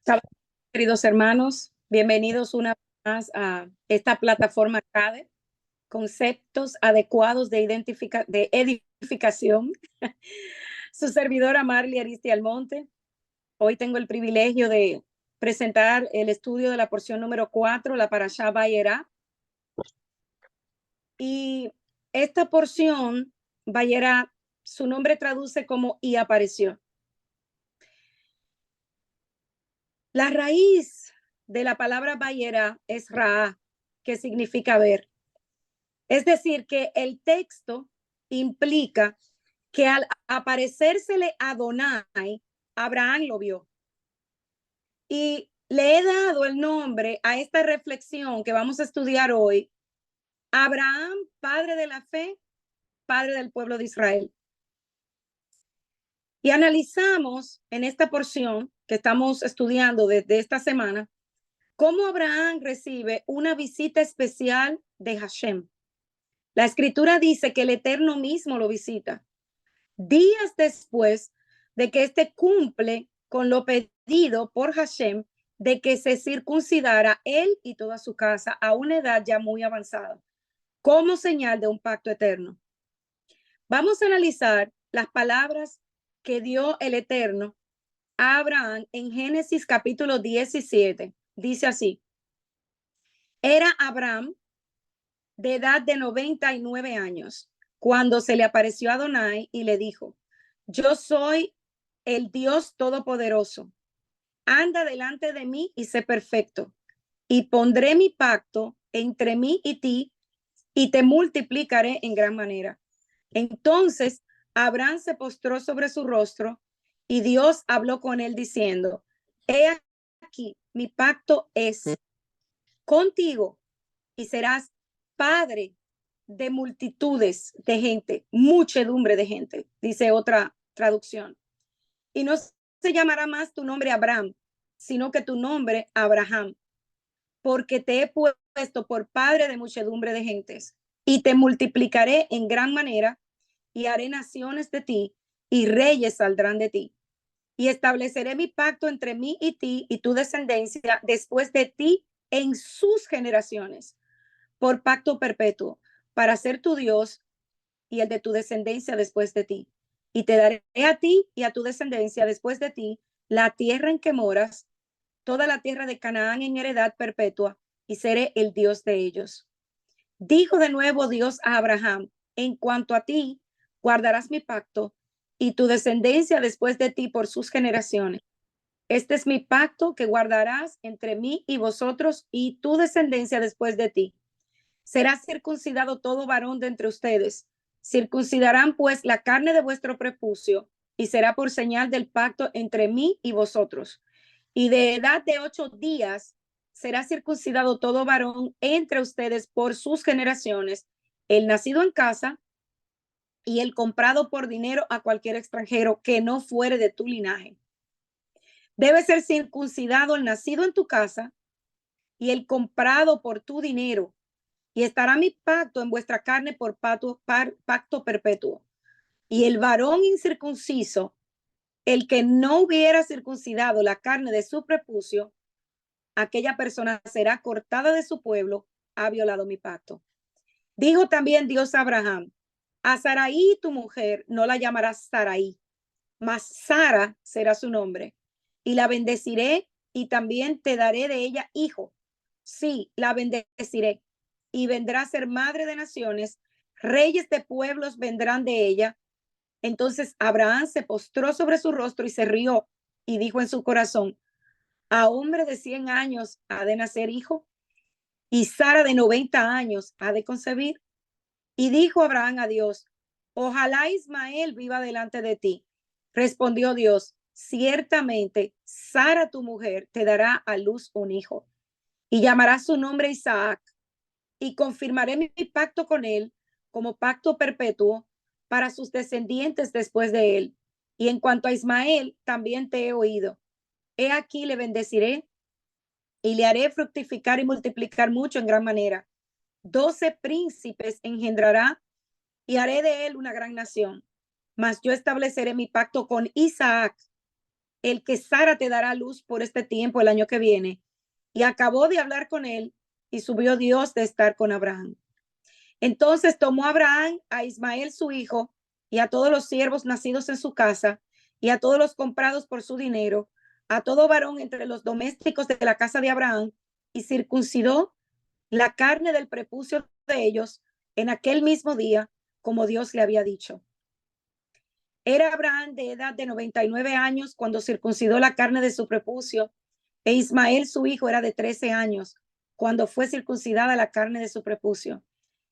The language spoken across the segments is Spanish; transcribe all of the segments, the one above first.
Saludos, queridos hermanos, bienvenidos una vez más a esta plataforma CADE, conceptos adecuados de edificación. Su servidora Marley Aristi Almonte. Hoy tengo el privilegio de presentar el estudio de la porción número 4, la Parashá Vayera. Y esta porción, Vayera, su nombre traduce como y apareció. La raíz de la palabra Vayera es Ra, que significa ver. Es decir, que el texto implica que al aparecérsele a Adonai, Abraham lo vio. Y le he dado el nombre a esta reflexión que vamos a estudiar hoy, Abraham, padre de la fe, padre del pueblo de Israel. Y analizamos en esta porción que estamos estudiando desde esta semana, cómo Abraham recibe una visita especial de Hashem. La escritura dice que el Eterno mismo lo visita días después de que éste cumple con lo pedido por Hashem de que se circuncidara él y toda su casa a una edad ya muy avanzada, como señal de un pacto eterno. Vamos a analizar las palabras que dio el Eterno a Abraham en Génesis capítulo 17. Dice así: era Abraham de edad de 99 años cuando se le apareció a Adonai y le dijo: yo soy el Dios Todopoderoso. Anda delante de mí y sé perfecto. Y pondré mi pacto entre mí y ti y te multiplicaré en gran manera. Entonces Abraham se postró sobre su rostro y Dios habló con él diciendo: he aquí, mi pacto es contigo y serás padre de multitudes de gente, muchedumbre de gente, dice otra traducción. Y no se llamará más tu nombre Abraham, sino que tu nombre Abraham, porque te he puesto por padre de muchedumbre de gentes, y te multiplicaré en gran manera, y haré naciones de ti, y reyes saldrán de ti. Y estableceré mi pacto entre mí y ti y tu descendencia después de ti en sus generaciones, por pacto perpetuo, para ser tu Dios y el de tu descendencia después de ti. Y te daré a ti y a tu descendencia después de ti la tierra en que moras, toda la tierra de Canaán en heredad perpetua, y seré el Dios de ellos. Dijo de nuevo Dios a Abraham: en cuanto a ti, guardarás mi pacto y tu descendencia después de ti por sus generaciones. Este es mi pacto que guardarás entre mí y vosotros y tu descendencia después de ti. Será circuncidado todo varón de entre ustedes. Circuncidarán pues la carne de vuestro prepucio y será por señal del pacto entre mí y vosotros. Y de edad de 8 días será circuncidado todo varón entre ustedes por sus generaciones, el nacido en casa y el comprado por dinero a cualquier extranjero que no fuere de tu linaje. Debe ser circuncidado el nacido en tu casa y el comprado por tu dinero, y estará mi pacto en vuestra carne por pacto perpetuo. Y el varón incircunciso, el que no hubiera circuncidado la carne de su prepucio, aquella persona será cortada de su pueblo, ha violado mi pacto. Dijo también Dios a Abraham: a Sarai tu mujer no la llamarás Sarai, mas Sara será su nombre, y la bendeciré y también te daré de ella hijo. Sí, la bendeciré y vendrá a ser madre de naciones, reyes de pueblos vendrán de ella. Entonces Abraham se postró sobre su rostro y se rió y dijo en su corazón: a hombre de 100 años ha de nacer hijo, y Sara de 90 años ha de concebir. Y dijo Abraham a Dios: ojalá Ismael viva delante de ti. Respondió Dios: ciertamente Sara tu mujer te dará a luz un hijo, y llamará su nombre Isaac, y confirmaré mi pacto con él como pacto perpetuo para sus descendientes después de él. Y en cuanto a Ismael, también te he oído. He aquí le bendeciré y le haré fructificar y multiplicar mucho en gran manera. 12 príncipes engendrará y haré de él una gran nación. Mas yo estableceré mi pacto con Isaac el que Sara te dará luz por este tiempo el año que viene. Y acabó de hablar con él y subió Dios de estar con Abraham. Entonces tomó Abraham a Ismael su hijo y a todos los siervos nacidos en su casa y a todos los comprados por su dinero, a todo varón entre los domésticos de la casa de Abraham, y circuncidó la carne del prepucio de ellos en aquel mismo día, como Dios le había dicho. Era Abraham de edad de 99 años cuando circuncidó la carne de su prepucio, e Ismael su hijo era de 13 años cuando fue circuncidada la carne de su prepucio.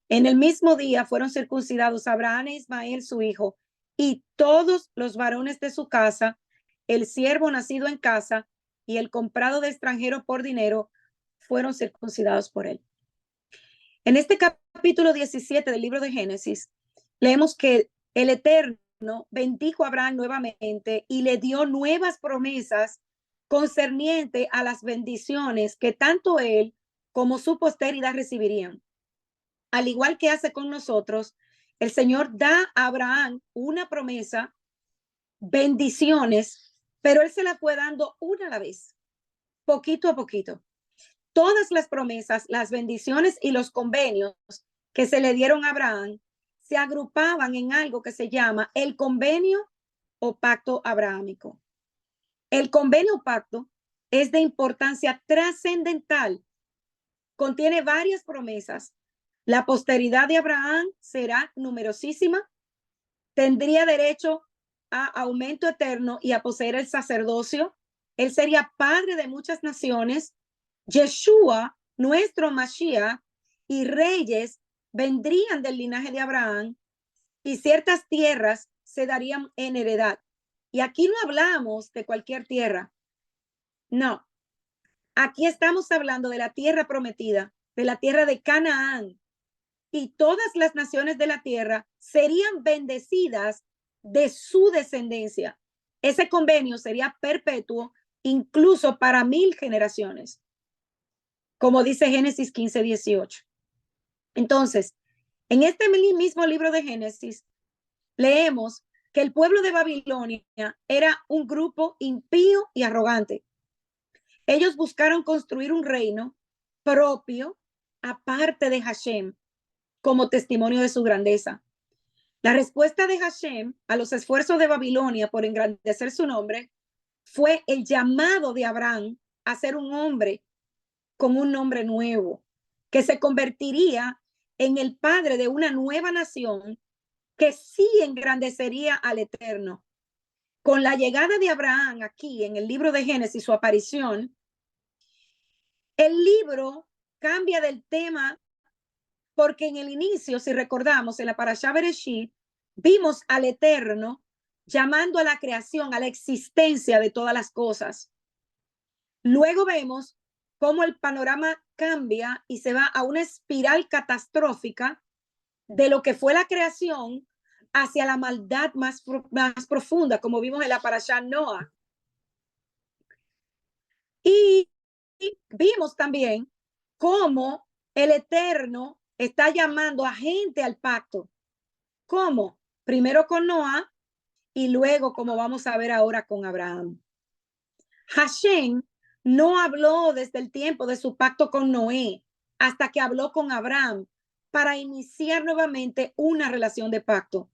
En el mismo día fueron circuncidados Abraham e Ismael su hijo, y todos los varones de su casa, el siervo nacido en casa y el comprado de extranjero por dinero, fueron circuncidados por él. En este capítulo 17 del libro de Génesis, leemos que el Eterno bendijo a Abraham nuevamente y le dio nuevas promesas concerniente a las bendiciones que tanto él como su posteridad recibirían. Al igual que hace con nosotros, el Señor da a Abraham una promesa, bendiciones, pero él se la fue dando una a la vez, poquito a poquito. Todas las promesas, las bendiciones y los convenios que se le dieron a Abraham se agrupaban en algo que se llama el convenio o pacto abrahámico. El convenio o pacto es de importancia trascendental. Contiene varias promesas. La posteridad de Abraham será numerosísima, tendría derecho a aumento eterno y a poseer el sacerdocio. Él sería padre de muchas naciones. Yeshua, nuestro Mashiach, y reyes vendrían del linaje de Abraham, y ciertas tierras se darían en heredad. Y aquí no hablamos de cualquier tierra. No, aquí estamos hablando de la tierra prometida, de la tierra de Canaán. Y todas las naciones de la tierra serían bendecidas de su descendencia. Ese convenio sería perpetuo, incluso para 1000 generaciones, como dice Génesis 15:18. Entonces, en este mismo libro de Génesis, leemos que el pueblo de Babilonia era un grupo impío y arrogante. Ellos buscaron construir un reino propio, aparte de Hashem, como testimonio de su grandeza. La respuesta de Hashem a los esfuerzos de Babilonia por engrandecer su nombre fue el llamado de Abraham a ser un hombre con un nombre nuevo, que se convertiría en el padre de una nueva nación que sí engrandecería al Eterno. Con la llegada de Abraham aquí en el libro de Génesis, su aparición, el libro cambia del tema, porque en el inicio, si recordamos, en la Parashá Bereshit, vimos al Eterno llamando a la creación, a la existencia de todas las cosas. Luego vemos cómo el panorama cambia y se va a una espiral catastrófica de lo que fue la creación hacia la maldad más profunda, como vimos en la Parashá Noah. Y vimos también cómo el Eterno está llamando a gente al pacto. ¿Cómo? Primero con Noah y luego, como vamos a ver ahora, con Abraham. Hashem no habló desde el tiempo de su pacto con Noé hasta que habló con Abraham para iniciar nuevamente una relación de pacto.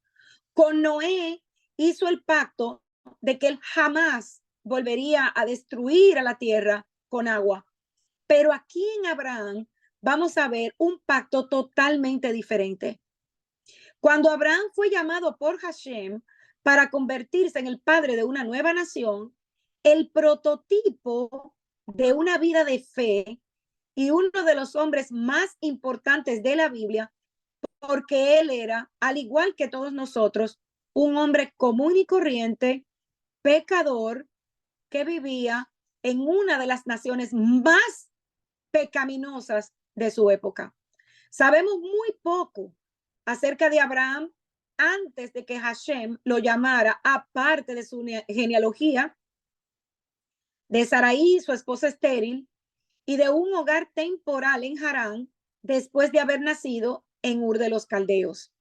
Con Noé hizo el pacto de que él jamás volvería a destruir a la tierra con agua. Pero aquí en Abraham vamos a ver un pacto totalmente diferente. Cuando Abraham fue llamado por Hashem para convertirse en el padre de una nueva nación, el prototipo de una vida de fe y uno de los hombres más importantes de la Biblia, porque él era, al igual que todos nosotros, un hombre común y corriente, pecador, que vivía en una de las naciones más pecaminosas de su época. Sabemos muy poco acerca de Abraham antes de que Hashem lo llamara, aparte de su genealogía, de Sarai, su esposa estéril, y de un hogar temporal en Harán, después de haber nacido en Ur de los Caldeos.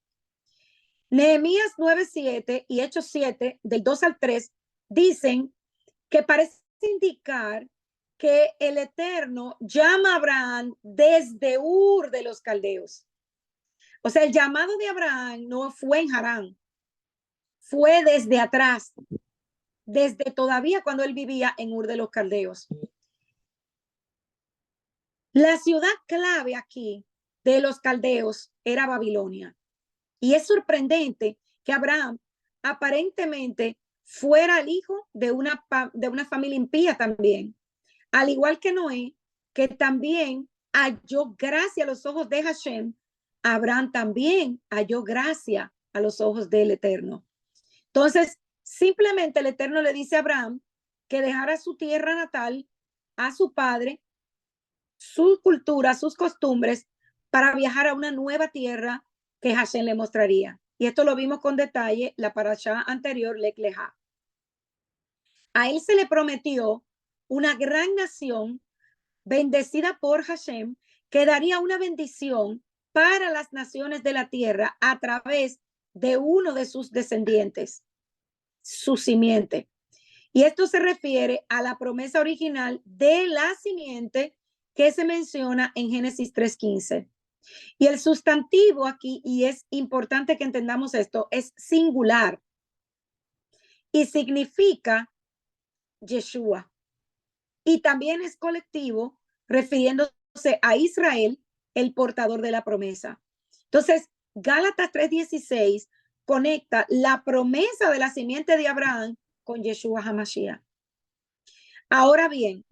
Nehemías 9:7 y Hechos 7, del 2 al 3, dicen que parece indicar que el Eterno llama a Abraham desde Ur de los Caldeos. O sea, el llamado de Abraham no fue en Harán, fue desde atrás, desde todavía cuando él vivía en Ur de los Caldeos. La ciudad clave aquí de los caldeos era Babilonia. Y es sorprendente que Abraham aparentemente fuera el hijo de una familia impía también, al igual que Noé, que también halló gracia a los ojos de Hashem. Abraham también halló gracia a los ojos del Eterno. Entonces, simplemente el Eterno le dice a Abraham que dejara su tierra natal, a su padre, su cultura, sus costumbres, para viajar a una nueva tierra que Hashem le mostraría. Y esto lo vimos con detalle la parashá anterior, Lech Lejá. A él se le prometió una gran nación bendecida por Hashem, que daría una bendición para las naciones de la tierra a través de uno de sus descendientes, su simiente. Y esto se refiere a la promesa original de la simiente que se menciona en Génesis 3:15. Y el sustantivo aquí, y es importante que entendamos esto, es singular y significa Yeshua. Y también es colectivo, refiriéndose a Israel, el portador de la promesa. Entonces, Gálatas 3:16 conecta la promesa de la simiente de Abraham con Yeshua HaMashiach. Ahora bien,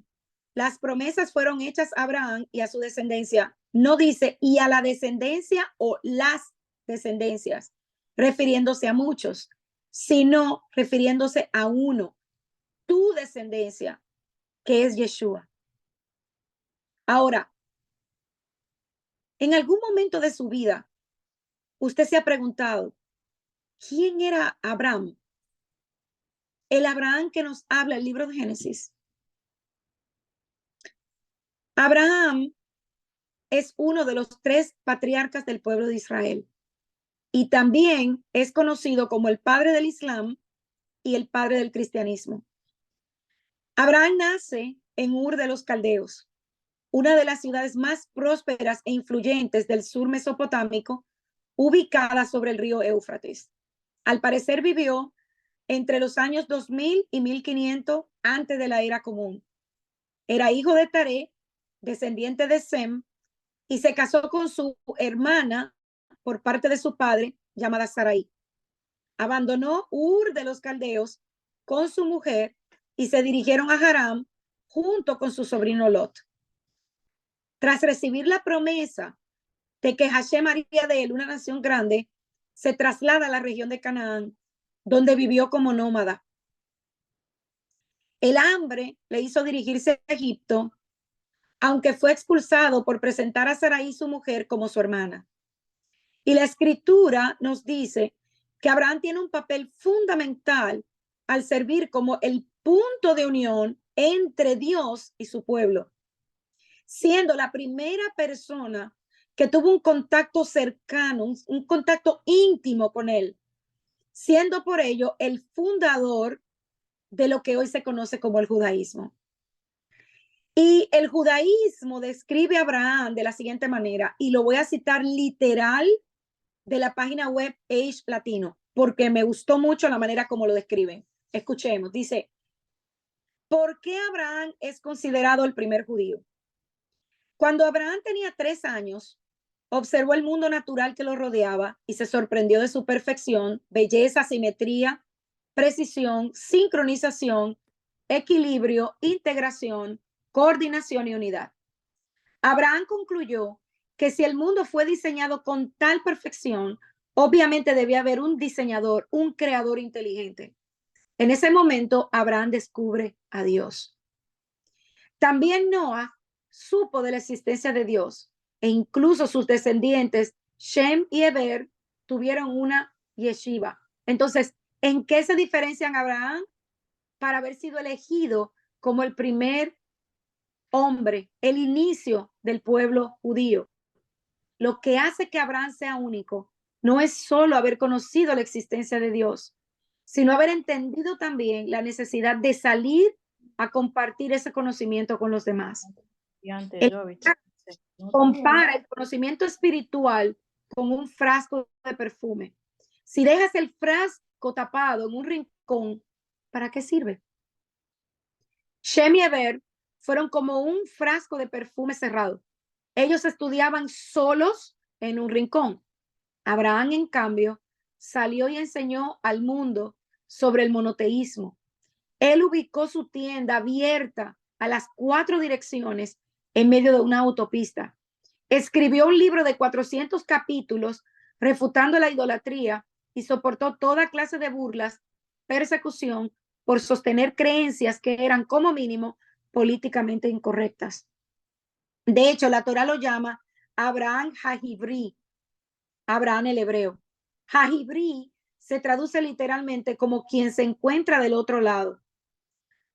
las promesas fueron hechas a Abraham y a su descendencia. No dice y a la descendencia o las descendencias, refiriéndose a muchos, sino refiriéndose a uno, tu descendencia, que es Yeshua. Ahora, en algún momento de su vida, usted se ha preguntado, ¿quién era Abraham? El Abraham que nos habla el libro de Génesis. Abraham es uno de los 3 patriarcas del pueblo de Israel y también es conocido como el padre del Islam y el padre del cristianismo. Abraham nace en Ur de los Caldeos, una de las ciudades más prósperas e influyentes del sur mesopotámico, ubicada sobre el río Éufrates. Al parecer vivió entre los años 2000 y 1500 antes de la era común. Era hijo de Taré, descendiente de Sem, y se casó con su hermana por parte de su padre, llamada Sarai. Abandonó Ur de los Caldeos con su mujer y se dirigieron a Haram junto con su sobrino Lot. Tras recibir la promesa de que Hashem haría de él una nación grande, se traslada a la región de Canaán, donde vivió como nómada. El hambre le hizo dirigirse a Egipto, aunque fue expulsado por presentar a Sarai, su mujer, como su hermana. Y la escritura nos dice que Abraham tiene un papel fundamental al servir como el punto de unión entre Dios y su pueblo, siendo la primera persona que tuvo un contacto cercano, un contacto íntimo con él, siendo por ello el fundador de lo que hoy se conoce como el judaísmo. Y el judaísmo describe a Abraham de la siguiente manera, y lo voy a citar literal de la página web Age Latino, porque me gustó mucho la manera como lo describen. Escuchemos, dice, ¿por qué Abraham es considerado el primer judío? Cuando Abraham tenía 3 años, observó el mundo natural que lo rodeaba y se sorprendió de su perfección, belleza, simetría, precisión, sincronización, equilibrio, integración, coordinación y unidad. Abraham concluyó que si el mundo fue diseñado con tal perfección, obviamente debía haber un diseñador, un creador inteligente. En ese momento, Abraham descubre a Dios. También Noah supo de la existencia de Dios e incluso sus descendientes, Shem y Eber, tuvieron una yeshiva. Entonces, ¿en qué se diferencian Abraham para haber sido elegido como el primer hombre, el inicio del pueblo judío? Lo que hace que Abraham sea único no es solo haber conocido la existencia de Dios, sino haber entendido también la necesidad de salir a compartir ese conocimiento con los demás. Y antes, Compara el conocimiento espiritual con un frasco de perfume. Si dejas el frasco tapado en un rincón, ¿para qué sirve? Shem y Eber fueron como un frasco de perfume cerrado. Ellos estudiaban solos en un rincón. Abraham, en cambio, salió y enseñó al mundo sobre el monoteísmo. Él ubicó su tienda abierta a las 4 direcciones en medio de una autopista. Escribió un libro de 400 capítulos refutando la idolatría y soportó toda clase de burlas, persecución por sostener creencias que eran como mínimo políticamente incorrectas. De hecho, la Torá lo llama Abraham Hajibri, Abraham el hebreo. Hajibri se traduce literalmente como quien se encuentra del otro lado.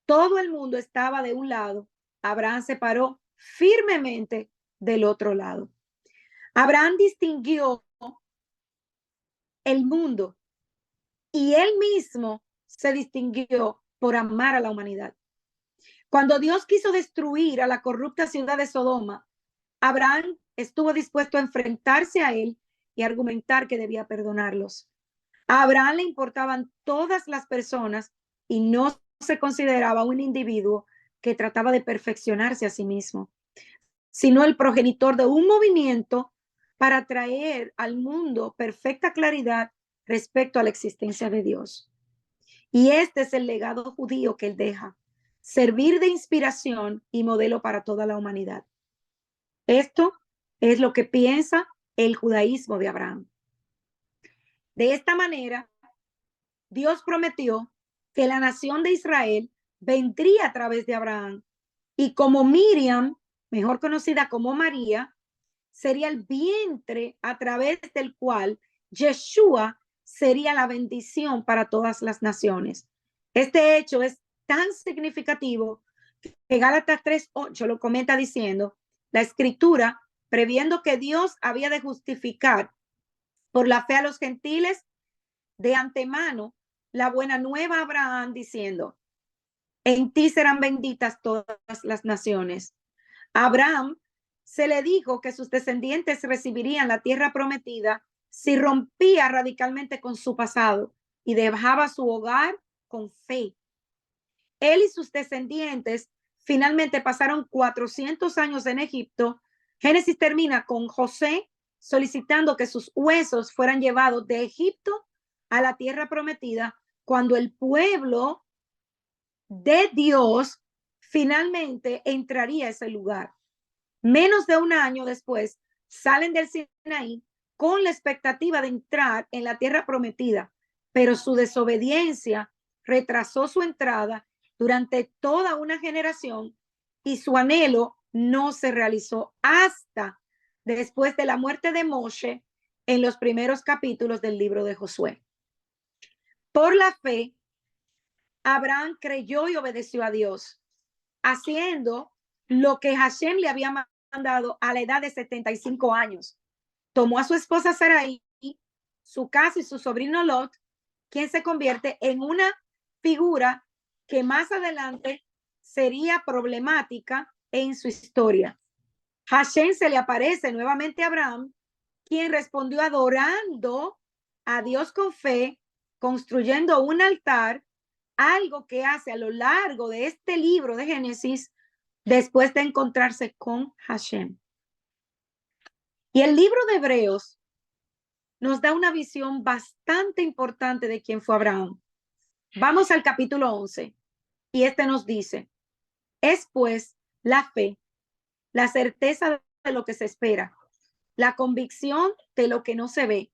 Todo el mundo estaba de un lado, Abraham se paró firmemente del otro lado. Abraham distinguió el mundo y él mismo se distinguió por amar a la humanidad. Cuando Dios quiso destruir a la corrupta ciudad de Sodoma, Abraham estuvo dispuesto a enfrentarse a él y argumentar que debía perdonarlos. A Abraham le importaban todas las personas y no se consideraba un individuo que trataba de perfeccionarse a sí mismo, sino el progenitor de un movimiento para traer al mundo perfecta claridad respecto a la existencia de Dios. Y este es el legado judío que él deja, servir de inspiración y modelo para toda la humanidad. Esto es lo que piensa el judaísmo de Abraham. De esta manera, Dios prometió que la nación de Israel vendría a través de Abraham y como Miriam, mejor conocida como María, sería el vientre a través del cual Yeshua sería la bendición para todas las naciones. Este hecho es tan significativo que Gálatas 3:8 lo comenta diciendo, la escritura, previendo que Dios había de justificar por la fe a los gentiles, de antemano la buena nueva a Abraham diciendo, en ti serán benditas todas las naciones. A Abraham se le dijo que sus descendientes recibirían la tierra prometida si rompía radicalmente con su pasado y dejaba su hogar con fe. Él y sus descendientes finalmente pasaron 400 años en Egipto. Génesis termina con José solicitando que sus huesos fueran llevados de Egipto a la tierra prometida cuando el pueblo de Dios finalmente entraría a ese lugar. Menos de un año después, salen del Sinaí con la expectativa de entrar en la tierra prometida, pero su desobediencia retrasó su entrada durante toda una generación y su anhelo no se realizó hasta después de la muerte de Moshe en los primeros capítulos del libro de Josué. Por la fe, Abraham creyó y obedeció a Dios, haciendo lo que Hashem le había mandado a la edad de 75 años. Tomó a su esposa Sarai, su casa y su sobrino Lot, quien se convierte en una figura que más adelante sería problemática en su historia. Hashem se le aparece nuevamente a Abraham, quien respondió adorando a Dios con fe, construyendo un altar, algo que hace a lo largo de este libro de Génesis después de encontrarse con Hashem. Y el libro de Hebreos nos da una visión bastante importante de quién fue Abraham. Vamos al capítulo 11 y este nos dice, es pues la fe, la certeza de lo que se espera, la convicción de lo que no se ve,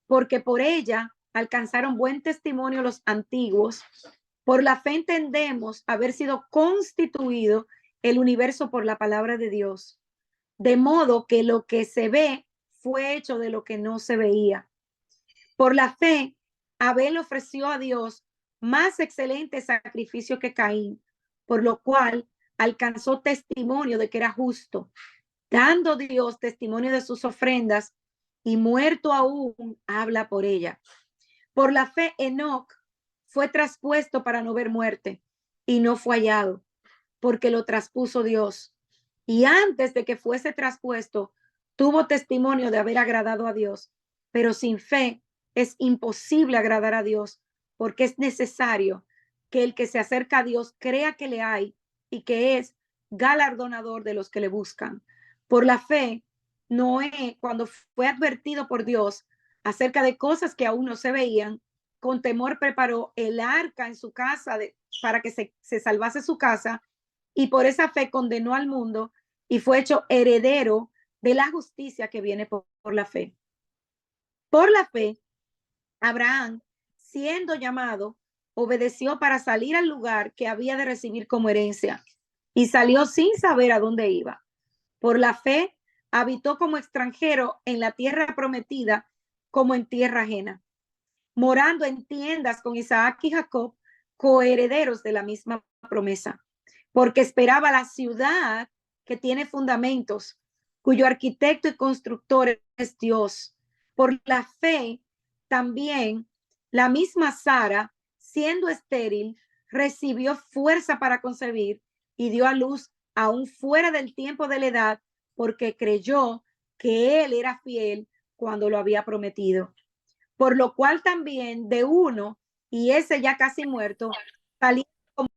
porque por ella alcanzaron buen testimonio los antiguos. Por la fe entendemos haber sido constituido el universo por la palabra de Dios, de modo que lo que se ve fue hecho de lo que no se veía. Por la fe, Abel ofreció a Dios más excelente sacrificio que Caín, por lo cual alcanzó testimonio de que era justo, dando Dios testimonio de sus ofrendas y muerto aún habla por ella. Por la fe, Enoc fue traspuesto para no ver muerte y no fue hallado, porque lo traspuso Dios. Y antes de que fuese traspuesto, tuvo testimonio de haber agradado a Dios. Pero sin fe es imposible agradar a Dios, porque es necesario que el que se acerca a Dios crea que le hay y que es galardonador de los que le buscan. Por la fe, Noé, cuando fue advertido por Dios acerca de cosas que aún no se veían, con temor preparó el arca en su casa para que se salvase su casa, y por esa fe condenó al mundo y fue hecho heredero de la justicia que viene por la fe. Por la fe, Abraham, siendo llamado, obedeció para salir al lugar que había de recibir como herencia y salió sin saber a dónde iba. Por la fe, habitó como extranjero en la tierra prometida, como en tierra ajena, morando en tiendas con Isaac y Jacob, coherederos de la misma promesa, porque esperaba la ciudad que tiene fundamentos, cuyo arquitecto y constructor es Dios. Por la fe, también la misma Sara, siendo estéril, recibió fuerza para concebir y dio a luz aún fuera del tiempo de la edad, porque creyó que él era fiel cuando lo había prometido. Por lo cual también de uno, y ese ya casi muerto, salió como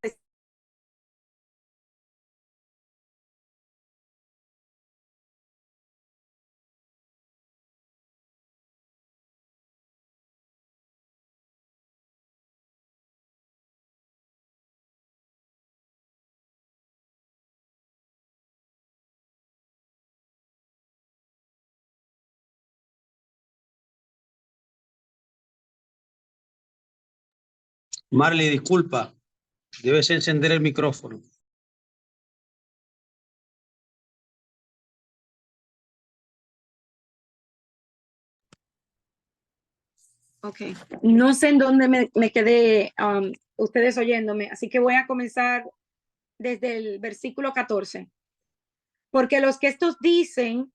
Marley, disculpa, debes encender el micrófono. Ok, no sé en dónde me quedé ustedes oyéndome, así que voy a comenzar desde el versículo 14. Porque los que estos dicen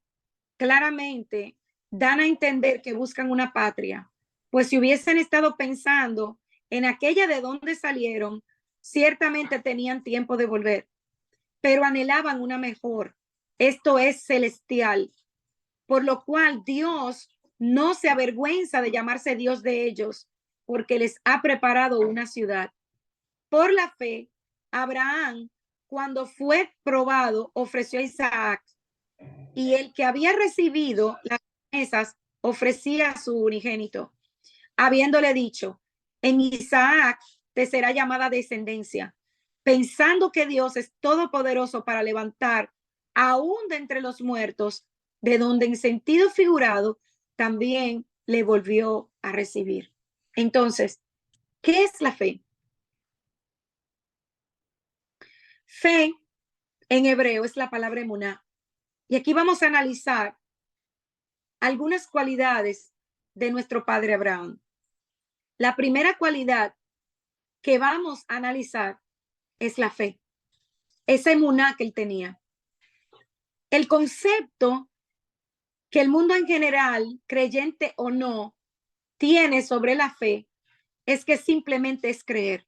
claramente dan a entender que buscan una patria, pues si hubiesen estado pensando en aquella de donde salieron, ciertamente tenían tiempo de volver, pero anhelaban una mejor, esto es celestial, por lo cual Dios no se avergüenza de llamarse Dios de ellos, porque les ha preparado una ciudad. Por la fe, Abraham, cuando fue probado, ofreció a Isaac, y el que había recibido las promesas ofrecía a su unigénito, habiéndole dicho, en Isaac te será llamada descendencia, pensando que Dios es todopoderoso para levantar aún de entre los muertos, de donde en sentido figurado también le volvió a recibir. Entonces, ¿qué es la fe? Fe en hebreo es la palabra emuná. Y aquí vamos a analizar algunas cualidades de nuestro padre Abraham. La primera cualidad que vamos a analizar es la fe, esa emuná que él tenía. El concepto que el mundo en general, creyente o no, tiene sobre la fe es que simplemente es creer.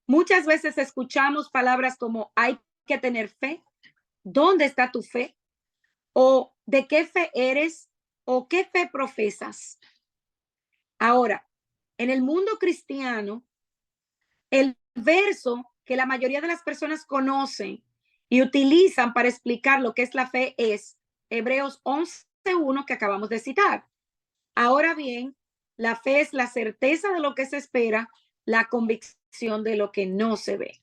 Muchas veces escuchamos palabras como hay que tener fe, ¿dónde está tu fe? O ¿de qué fe eres? ¿O qué fe profesas? Ahora, en el mundo cristiano, el verso que la mayoría de las personas conocen y utilizan para explicar lo que es la fe es Hebreos 11:1 que acabamos de citar. Ahora bien, la fe es la certeza de lo que se espera, la convicción de lo que no se ve.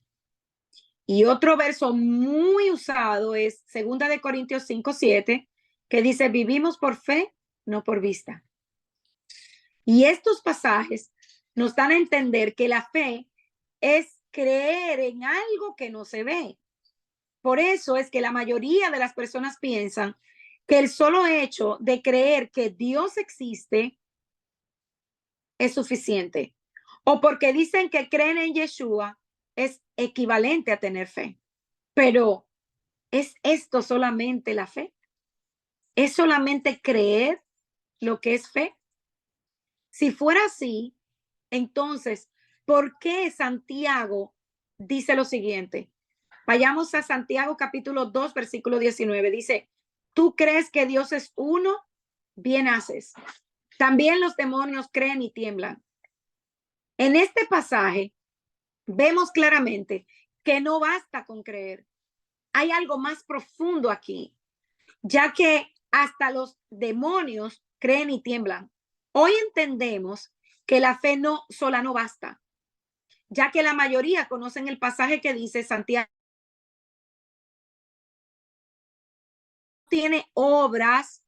Y otro verso muy usado es 2 Corintios 5:7, que dice, vivimos por fe, no por vista. Y estos pasajes nos dan a entender que la fe es creer en algo que no se ve. Por eso es que la mayoría de las personas piensan que el solo hecho de creer que Dios existe es suficiente. O porque dicen que creen en Yeshua es equivalente a tener fe. Pero ¿es esto solamente la fe? ¿Es solamente creer lo que es fe? Si fuera así, entonces, ¿por qué Santiago dice lo siguiente. Vayamos a Santiago capítulo 2, versículo 19. Dice, ¿tú crees que Dios es uno? Bien haces. También los demonios creen y tiemblan. En este pasaje vemos claramente que no basta con creer. Hay algo más profundo aquí, ya que hasta los demonios creen y tiemblan. Hoy entendemos que la fe no sola no basta, ya que la mayoría conocen el pasaje que dice Santiago tiene obras,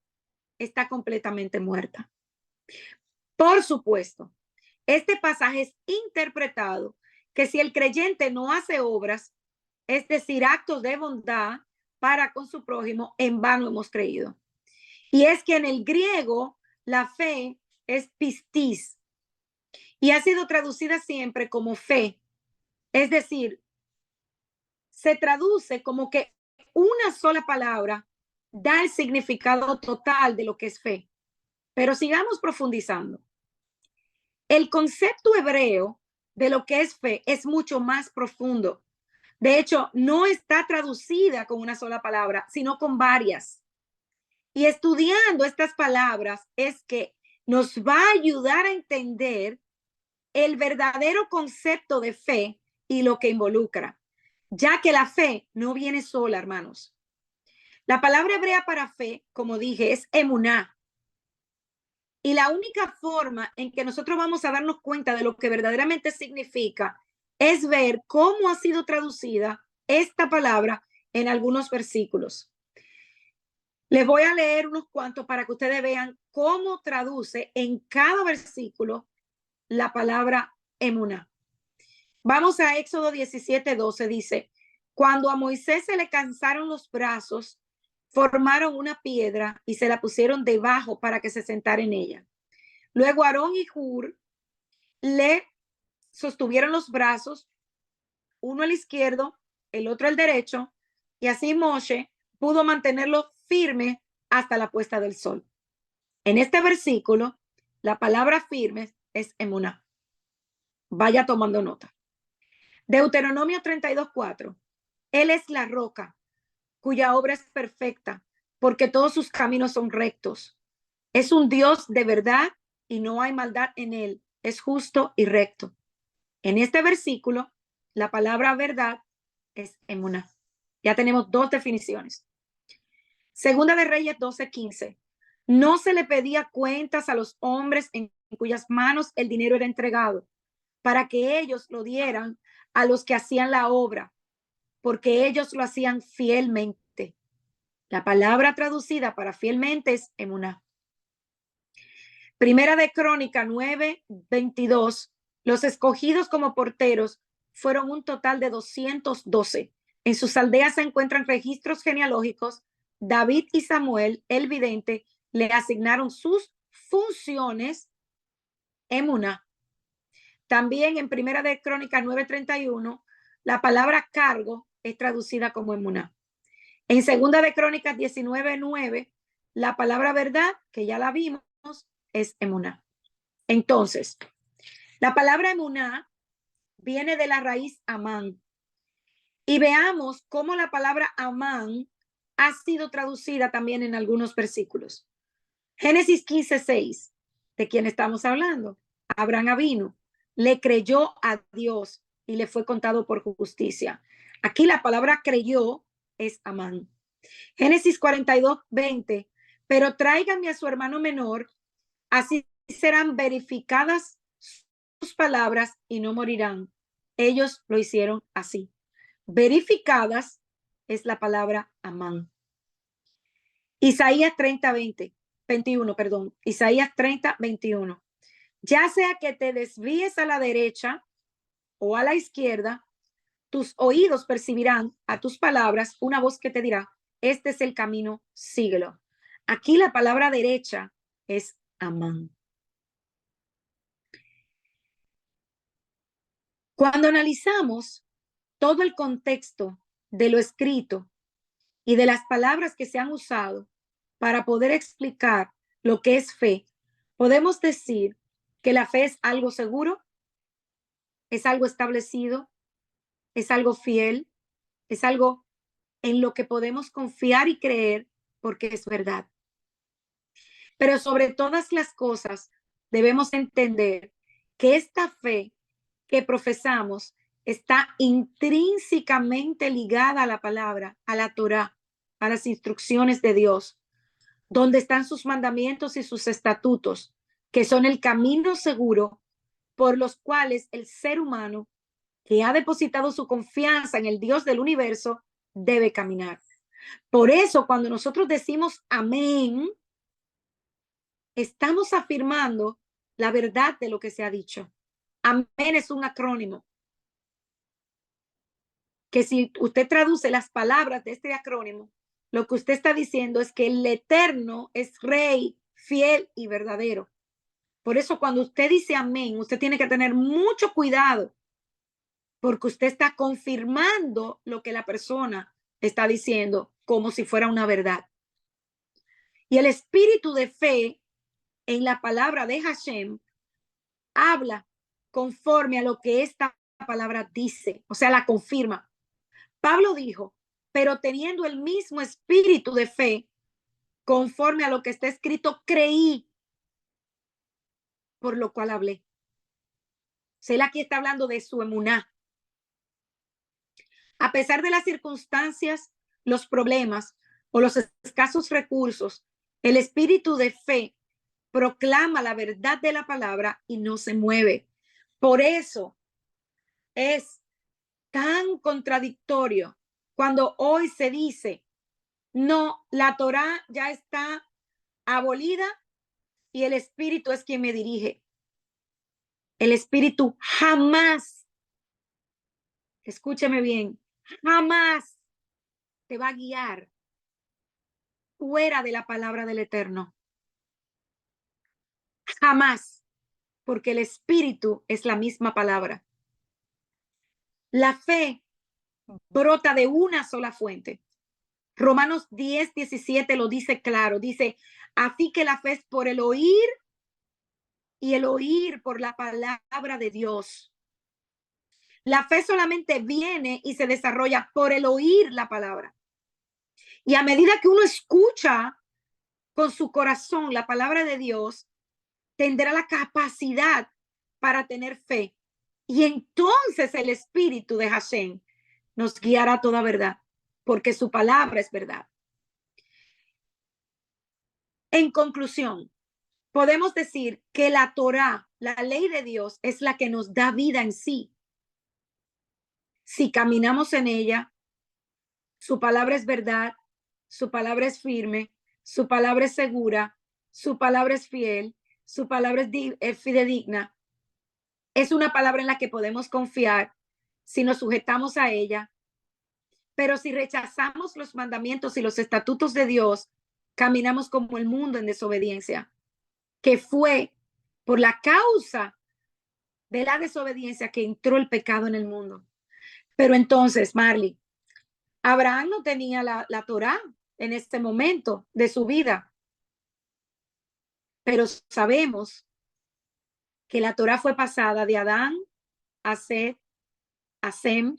está completamente muerta. Por supuesto, este pasaje es interpretado que si el creyente no hace obras, es decir, actos de bondad para con su prójimo, en vano hemos creído. Y es que en el griego la fe es pistis y ha sido traducida siempre como fe. Es decir, se traduce como que una sola palabra da el significado total de lo que es fe. Pero sigamos profundizando. El concepto hebreo de lo que es fe es mucho más profundo. De hecho, no está traducida con una sola palabra, sino con varias. Y estudiando estas palabras es que nos va a ayudar a entender el verdadero concepto de fe y lo que involucra, ya que la fe no viene sola, hermanos. La palabra hebrea para fe, como dije, es emuná. Y la única forma en que nosotros vamos a darnos cuenta de lo que verdaderamente significa es ver cómo ha sido traducida esta palabra en algunos versículos. Les voy a leer unos cuantos para que ustedes vean cómo traduce en cada versículo la palabra emuná. Vamos a Éxodo 17:12, dice, cuando a Moisés se le cansaron los brazos, formaron una piedra y se la pusieron debajo para que se sentara en ella. Luego Aarón y Hur le sostuvieron los brazos, uno al izquierdo, el otro al derecho, y así Moshe pudo mantenerlo firme hasta la puesta del sol. En este versículo, la palabra firme es emuná. Vaya tomando nota. Deuteronomio 32:4. Él es la roca, cuya obra es perfecta, porque todos sus caminos son rectos. Es un Dios de verdad y no hay maldad en él. Es justo y recto. En este versículo, la palabra verdad es emuná. Ya tenemos dos definiciones. Segunda de Reyes 12:15. No se le pedía cuentas a los hombres en cuyas manos el dinero era entregado, para que ellos lo dieran a los que hacían la obra, porque ellos lo hacían fielmente. La palabra traducida para fielmente es emuná. Primera de Crónica 9:22. Los escogidos como porteros fueron un total de 212. En sus aldeas se encuentran registros genealógicos. David y Samuel, el vidente, le asignaron sus funciones emuná. También en Primera de Crónica 9:31, la palabra cargo es traducida como emuná. En Segunda de Crónicas 19:9, la palabra verdad, que ya la vimos, es emuná. Entonces, la palabra emuná viene de la raíz amán. Y veamos cómo la palabra amán ha sido traducida también en algunos versículos. Génesis 15:6, ¿de quién estamos hablando? Abraham avino, le creyó a Dios y le fue contado por justicia. Aquí la palabra creyó es amán. Génesis 42:20, pero tráiganme a su hermano menor, así serán verificadas sus palabras y no morirán. Ellos lo hicieron así. Verificadas es la palabra amán. Isaías 21. Isaías 30:21. Ya sea que te desvíes a la derecha o a la izquierda, tus oídos percibirán a tus palabras una voz que te dirá, este es el camino, síguelo. Aquí la palabra derecha es amán. Cuando analizamos todo el contexto de lo escrito y de las palabras que se han usado para poder explicar lo que es fe, podemos decir que la fe es algo seguro, es algo establecido, es algo fiel, es algo en lo que podemos confiar y creer porque es verdad. Pero sobre todas las cosas, debemos entender que esta fe que profesamos está intrínsecamente ligada a la palabra, a la Torá, a las instrucciones de Dios, donde están sus mandamientos y sus estatutos, que son el camino seguro por los cuales el ser humano que ha depositado su confianza en el Dios del universo debe caminar. Por eso, cuando nosotros decimos amén, estamos afirmando la verdad de lo que se ha dicho. Amén es un acrónimo que si usted traduce las palabras de este acrónimo, lo que usted está diciendo es que el Eterno es Rey, fiel y verdadero. Por eso cuando usted dice amén, usted tiene que tener mucho cuidado porque usted está confirmando lo que la persona está diciendo como si fuera una verdad. Y el espíritu de fe en la palabra de Hashem habla conforme a lo que esta palabra dice, o sea, la confirma. Pablo dijo, pero teniendo el mismo espíritu de fe, conforme a lo que está escrito, creí, por lo cual hablé. O sea, él aquí está hablando de su emuná. A pesar de las circunstancias, los problemas o los escasos recursos, el espíritu de fe proclama la verdad de la palabra y no se mueve. Por eso es tan contradictorio cuando hoy se dice, no, la Torá ya está abolida y el espíritu es quien me dirige. El espíritu jamás, escúcheme bien, jamás te va a guiar fuera de la palabra del Eterno. Jamás, porque el espíritu es la misma palabra. La fe brota de una sola fuente. Romanos 10:17 lo dice claro. Dice, así que la fe es por el oír y el oír por la palabra de Dios. La fe solamente viene y se desarrolla por el oír la palabra. Y a medida que uno escucha con su corazón la palabra de Dios, tendrá la capacidad para tener fe. Y entonces el espíritu de Hashem nos guiará a toda verdad, porque su palabra es verdad. En conclusión, podemos decir que la Torá, la ley de Dios, es la que nos da vida en sí. Si caminamos en ella, su palabra es verdad, su palabra es firme, su palabra es segura, su palabra es fiel, su palabra es fidedigna. Es una palabra en la que podemos confiar si nos sujetamos a ella. Pero si rechazamos los mandamientos y los estatutos de Dios, caminamos como el mundo en desobediencia, que fue por la causa de la desobediencia que entró el pecado en el mundo. Pero entonces, Marley, Abraham no tenía la Torá en este momento de su vida, pero sabemos que la Torá fue pasada de Adán a Set, a Sem,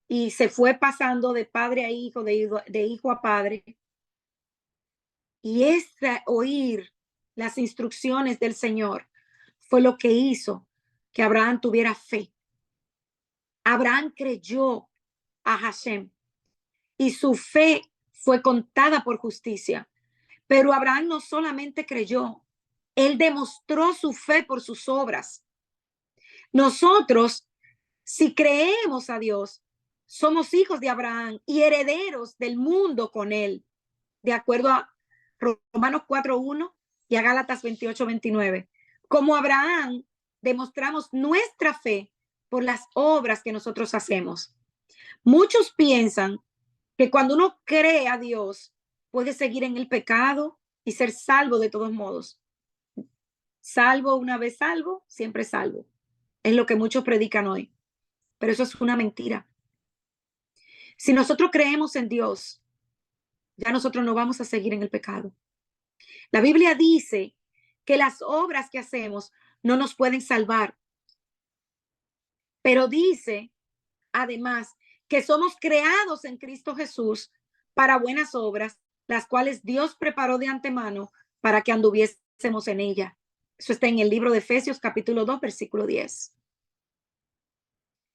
y se fue pasando de padre a hijo, de hijo a padre. Y oír las instrucciones del Señor fue lo que hizo que Abraham tuviera fe. Abraham creyó a Hashem y su fe fue contada por justicia. Pero Abraham no solamente creyó, él demostró su fe por sus obras. Nosotros, si creemos a Dios, somos hijos de Abraham y herederos del mundo con él, de acuerdo a Romanos 4:1 y a Gálatas 28:29. Como Abraham, demostramos nuestra fe por las obras que nosotros hacemos. Muchos piensan que cuando uno cree a Dios, puede seguir en el pecado y ser salvo de todos modos. Salvo una vez salvo, siempre salvo. Es lo que muchos predican hoy. Pero eso es una mentira. Si nosotros creemos en Dios, ya nosotros no vamos a seguir en el pecado. La Biblia dice que las obras que hacemos no nos pueden salvar. Pero dice, además, que somos creados en Cristo Jesús para buenas obras, las cuales Dios preparó de antemano para que anduviésemos en ella. Eso está en el libro de Efesios capítulo 2, versículo 10.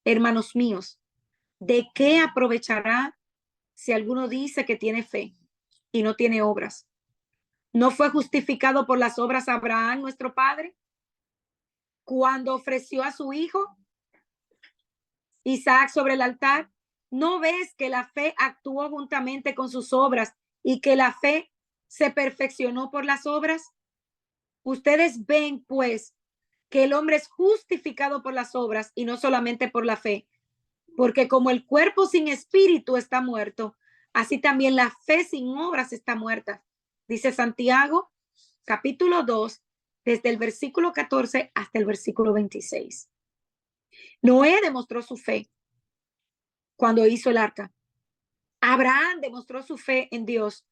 Hermanos míos, ¿de qué aprovechará si alguno dice que tiene fe y no tiene obras? ¿No fue justificado por las obras Abraham, nuestro padre, cuando ofreció a su hijo Isaac sobre el altar? ¿No ves que la fe actuó juntamente con sus obras y que la fe se perfeccionó por las obras? Ustedes ven, pues, que el hombre es justificado por las obras y no solamente por la fe, porque como el cuerpo sin espíritu está muerto, así también la fe sin obras está muerta. Dice Santiago, capítulo 2, desde el versículo 14 hasta el versículo 26. Noé demostró su fe cuando hizo el arca. Abraham demostró su fe en Dios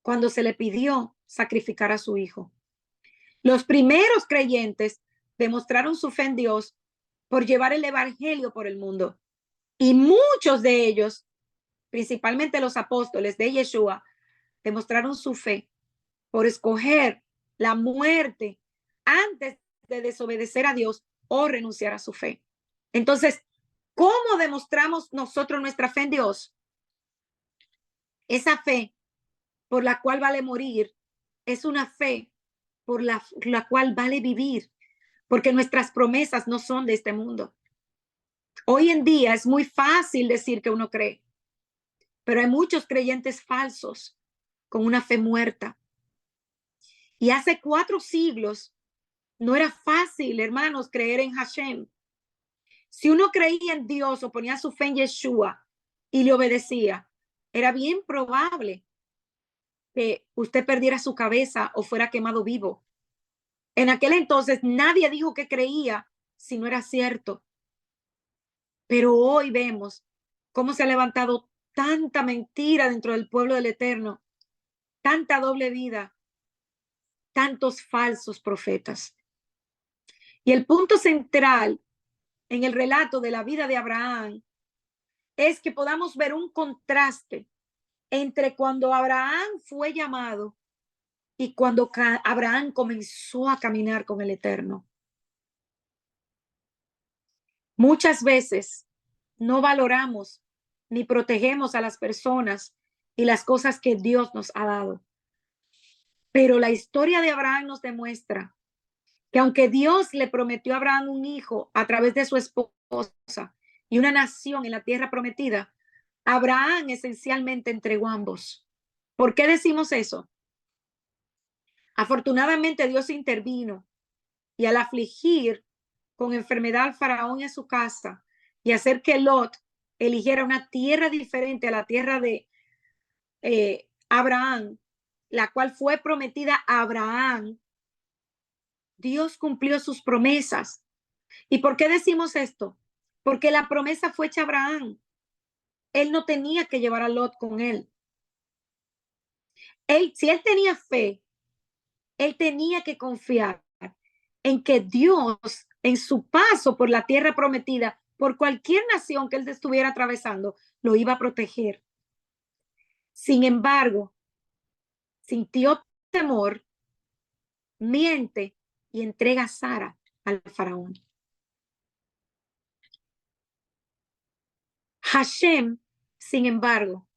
cuando se le pidió sacrificar a su hijo. Los primeros creyentes demostraron su fe en Dios por llevar el evangelio por el mundo. Y muchos de ellos, principalmente los apóstoles de Yeshua, demostraron su fe por escoger la muerte antes de desobedecer a Dios o renunciar a su fe. Entonces, ¿cómo demostramos nosotros nuestra fe en Dios? Esa fe por la cual vale morir es una fe por la cual vale vivir, porque nuestras promesas no son de este mundo. Hoy en día es muy fácil decir que uno cree, pero hay muchos creyentes falsos con una fe muerta. Y hace 4 siglos no era fácil, hermanos, creer en Hashem. Si uno creía en Dios o ponía su fe en Yeshua y le obedecía, era bien probable que usted perdiera su cabeza o fuera quemado vivo. En aquel entonces nadie dijo que creía si no era cierto. Pero hoy vemos cómo se ha levantado tanta mentira dentro del pueblo del Eterno, tanta doble vida, tantos falsos profetas. Y el punto central en el relato de la vida de Abraham es que podamos ver un contraste entre cuando Abraham fue llamado y cuando Abraham comenzó a caminar con el Eterno. Muchas veces no valoramos ni protegemos a las personas y las cosas que Dios nos ha dado. Pero la historia de Abraham nos demuestra que aunque Dios le prometió a Abraham un hijo a través de su esposa y una nación en la tierra prometida, Abraham esencialmente entregó a ambos. ¿Por qué decimos eso? Afortunadamente Dios intervino y al afligir con enfermedad al faraón y a su casa y hacer que Lot eligiera una tierra diferente a la tierra de Abraham, la cual fue prometida a Abraham, Dios cumplió sus promesas. ¿Y por qué decimos esto? Porque la promesa fue hecha a Abraham. Él no tenía que llevar a Lot con él. Si él tenía fe, él tenía que confiar en que Dios, en su paso por la tierra prometida, por cualquier nación que él estuviera atravesando, lo iba a proteger. Sin embargo, sintió temor, miente y entrega a Sara al faraón. Hashem, sin embargo,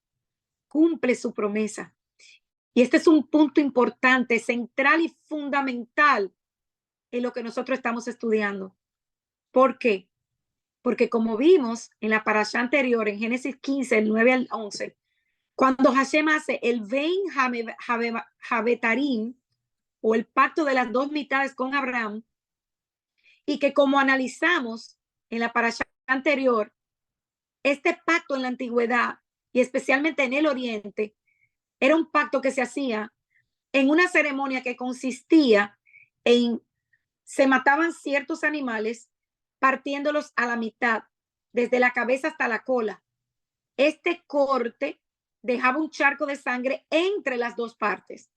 cumple su promesa. Y este es un punto importante, central y fundamental en lo que nosotros estamos estudiando. ¿Por qué? Porque como vimos en la parasha anterior, en Génesis 15, el 9 al 11, cuando Hashem hace el Vein Habetarim, o el pacto de las 2 mitades con Abraham, y que como analizamos en la parasha anterior, este pacto en la antigüedad y especialmente en el oriente, era un pacto que se hacía en una ceremonia que consistía en, se mataban ciertos animales partiéndolos a la mitad, desde la cabeza hasta la cola. Este corte dejaba un charco de sangre entre las 2 partes.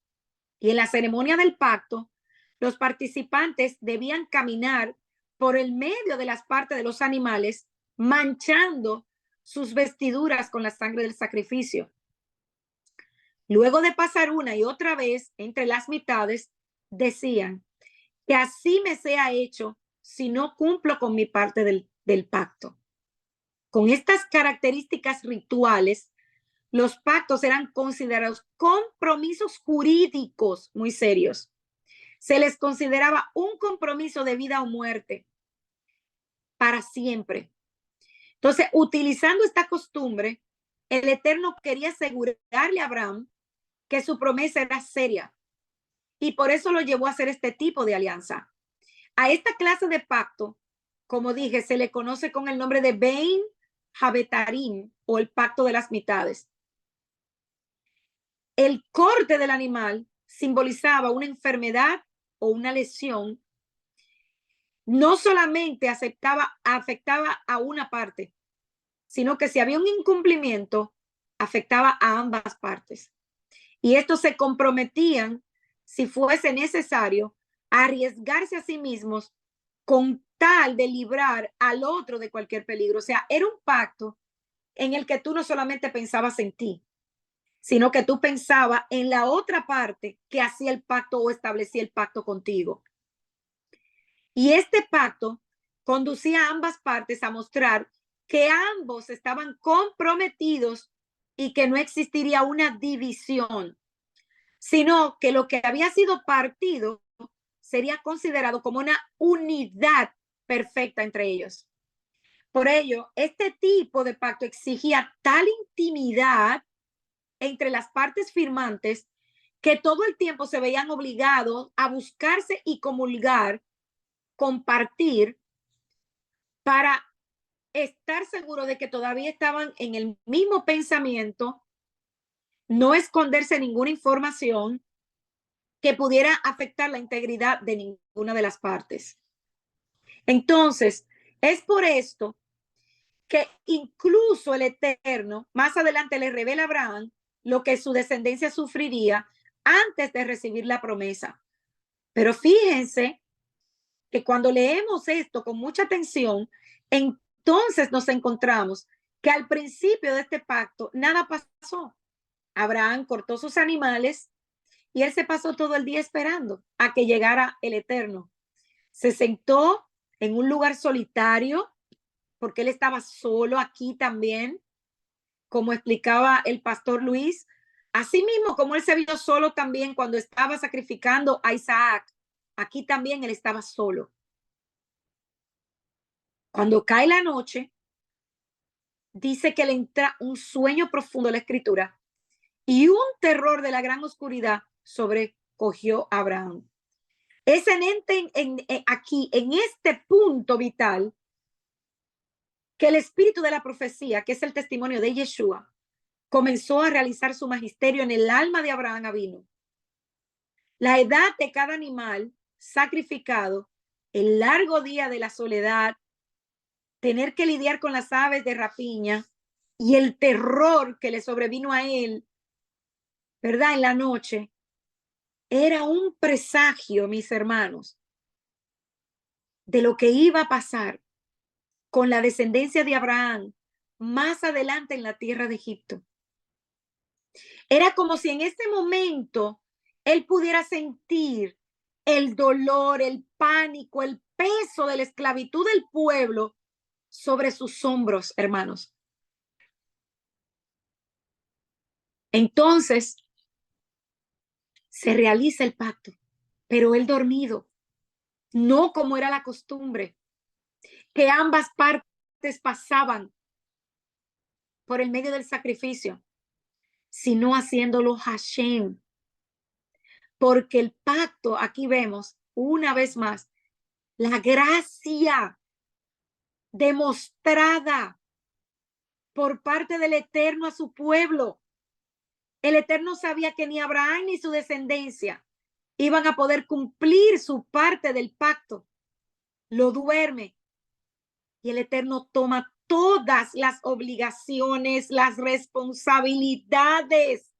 Y en la ceremonia del pacto, los participantes debían caminar por el medio de las partes de los animales, manchando sus vestiduras con la sangre del sacrificio. Luego de pasar una y otra vez entre las mitades, decían que así me sea hecho si no cumplo con mi parte del pacto. Con estas características rituales, los pactos eran considerados compromisos jurídicos muy serios. Se les consideraba un compromiso de vida o muerte para siempre. Entonces, utilizando esta costumbre, el Eterno quería asegurarle a Abraham que su promesa era seria y por eso lo llevó a hacer este tipo de alianza. A esta clase de pacto, como dije, se le conoce con el nombre de Bein Habetarim o el pacto de las mitades. El corte del animal simbolizaba una enfermedad o una lesión. No solamente afectaba a una parte, sino que si había un incumplimiento, afectaba a ambas partes. Y estos se comprometían, si fuese necesario, a arriesgarse a sí mismos con tal de librar al otro de cualquier peligro. O sea, era un pacto en el que tú no solamente pensabas en ti, sino que tú pensabas en la otra parte que hacía el pacto o establecía el pacto contigo. Y este pacto conducía a ambas partes a mostrar que ambos estaban comprometidos y que no existiría una división, sino que lo que había sido partido sería considerado como una unidad perfecta entre ellos. Por ello, este tipo de pacto exigía tal intimidad entre las partes firmantes que todo el tiempo se veían obligados a buscarse y comulgar, compartir, para estar seguro de que todavía estaban en el mismo pensamiento, no esconderse ninguna información que pudiera afectar la integridad de ninguna de las partes. Entonces, es por esto que incluso el Eterno más adelante le revela a Abraham lo que su descendencia sufriría antes de recibir la promesa. Pero fíjense que cuando leemos esto con mucha atención, entonces nos encontramos que al principio de este pacto nada pasó. Abraham cortó sus animales y él se pasó todo el día esperando a que llegara el Eterno. Se sentó en un lugar solitario porque él estaba solo aquí también, como explicaba el pastor Luis. Así mismo como él se vio solo también cuando estaba sacrificando a Isaac, aquí también él estaba solo. Cuando cae la noche, dice que le entra un sueño profundo a la escritura y un terror de la gran oscuridad sobrecogió a Abraham. Es aquí, en este punto vital, que el espíritu de la profecía, que es el testimonio de Yeshua, comenzó a realizar su magisterio en el alma de Abraham Avinu. La edad de cada animal sacrificado, el largo día de la soledad, tener que lidiar con las aves de rapiña y el terror que le sobrevino a él, ¿verdad? En la noche, era un presagio, mis hermanos, de lo que iba a pasar con la descendencia de Abraham más adelante en la tierra de Egipto. Era como si en ese momento él pudiera sentir el dolor, el pánico, el peso de la esclavitud del pueblo sobre sus hombros, hermanos. Entonces se realiza el pacto, pero él dormido, no como era la costumbre, que ambas partes pasaban por el medio del sacrificio, sino haciéndolo Hashem. Porque el pacto, aquí vemos una vez más, la gracia demostrada por parte del Eterno a su pueblo. El Eterno sabía que ni Abraham ni su descendencia iban a poder cumplir su parte del pacto. Lo duerme y el Eterno toma todas las obligaciones, las responsabilidades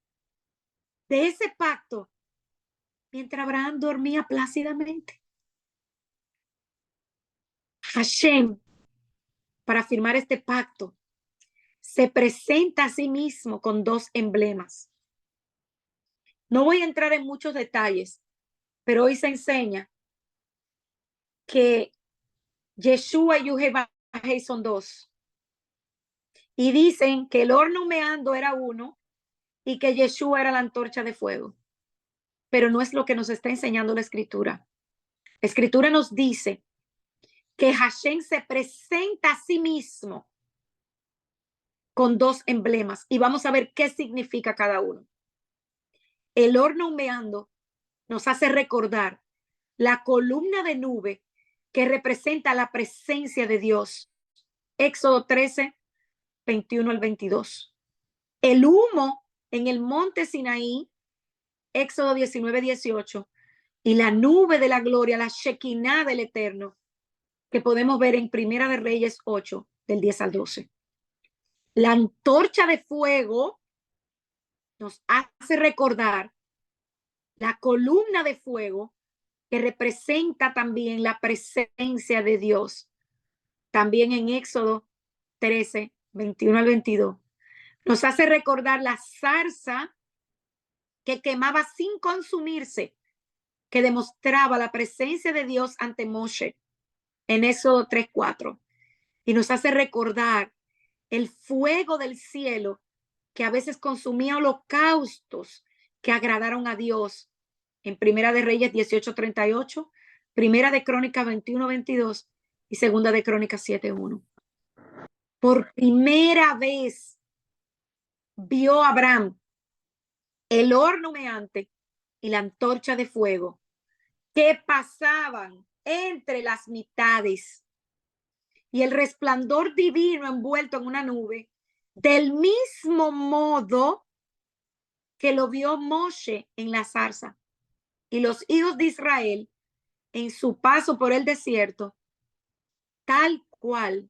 de ese pacto mientras Abraham dormía plácidamente. Hashem, para firmar este pacto, se presenta a sí mismo con dos emblemas. No voy a entrar en muchos detalles, pero hoy se enseña que Yeshua y Yuhevahei son dos. Y dicen que el horno humeando era uno y que Yeshua era la antorcha de fuego. Pero no es lo que nos está enseñando la Escritura. La Escritura nos dice que Hashem se presenta a sí mismo con dos emblemas y vamos a ver qué significa cada uno. El horno humeando nos hace recordar la columna de nube que representa la presencia de Dios. Éxodo 13, 21 al 22. El humo en el monte Sinaí, Éxodo 19, 18. Y la nube de la gloria, la Shekinah del Eterno, que podemos ver en Primera de Reyes 8, del 10 al 12. La antorcha de fuego nos hace recordar la columna de fuego que representa también la presencia de Dios. También en Éxodo 13, 21 al 22. Nos hace recordar la zarza que quemaba sin consumirse, que demostraba la presencia de Dios ante Moshe en Éxodo 3, 4. Y nos hace recordar el fuego del cielo que a veces consumía holocaustos que agradaron a Dios en Primera de Reyes 18, 38, Primera de Crónicas 21, 22 y Segunda de Crónicas 7, 1. Por primera vez vio Abraham el horno humeante y la antorcha de fuego que pasaban entre las mitades y el resplandor divino envuelto en una nube, del mismo modo que lo vio Moshe en la zarza y los hijos de Israel en su paso por el desierto, tal cual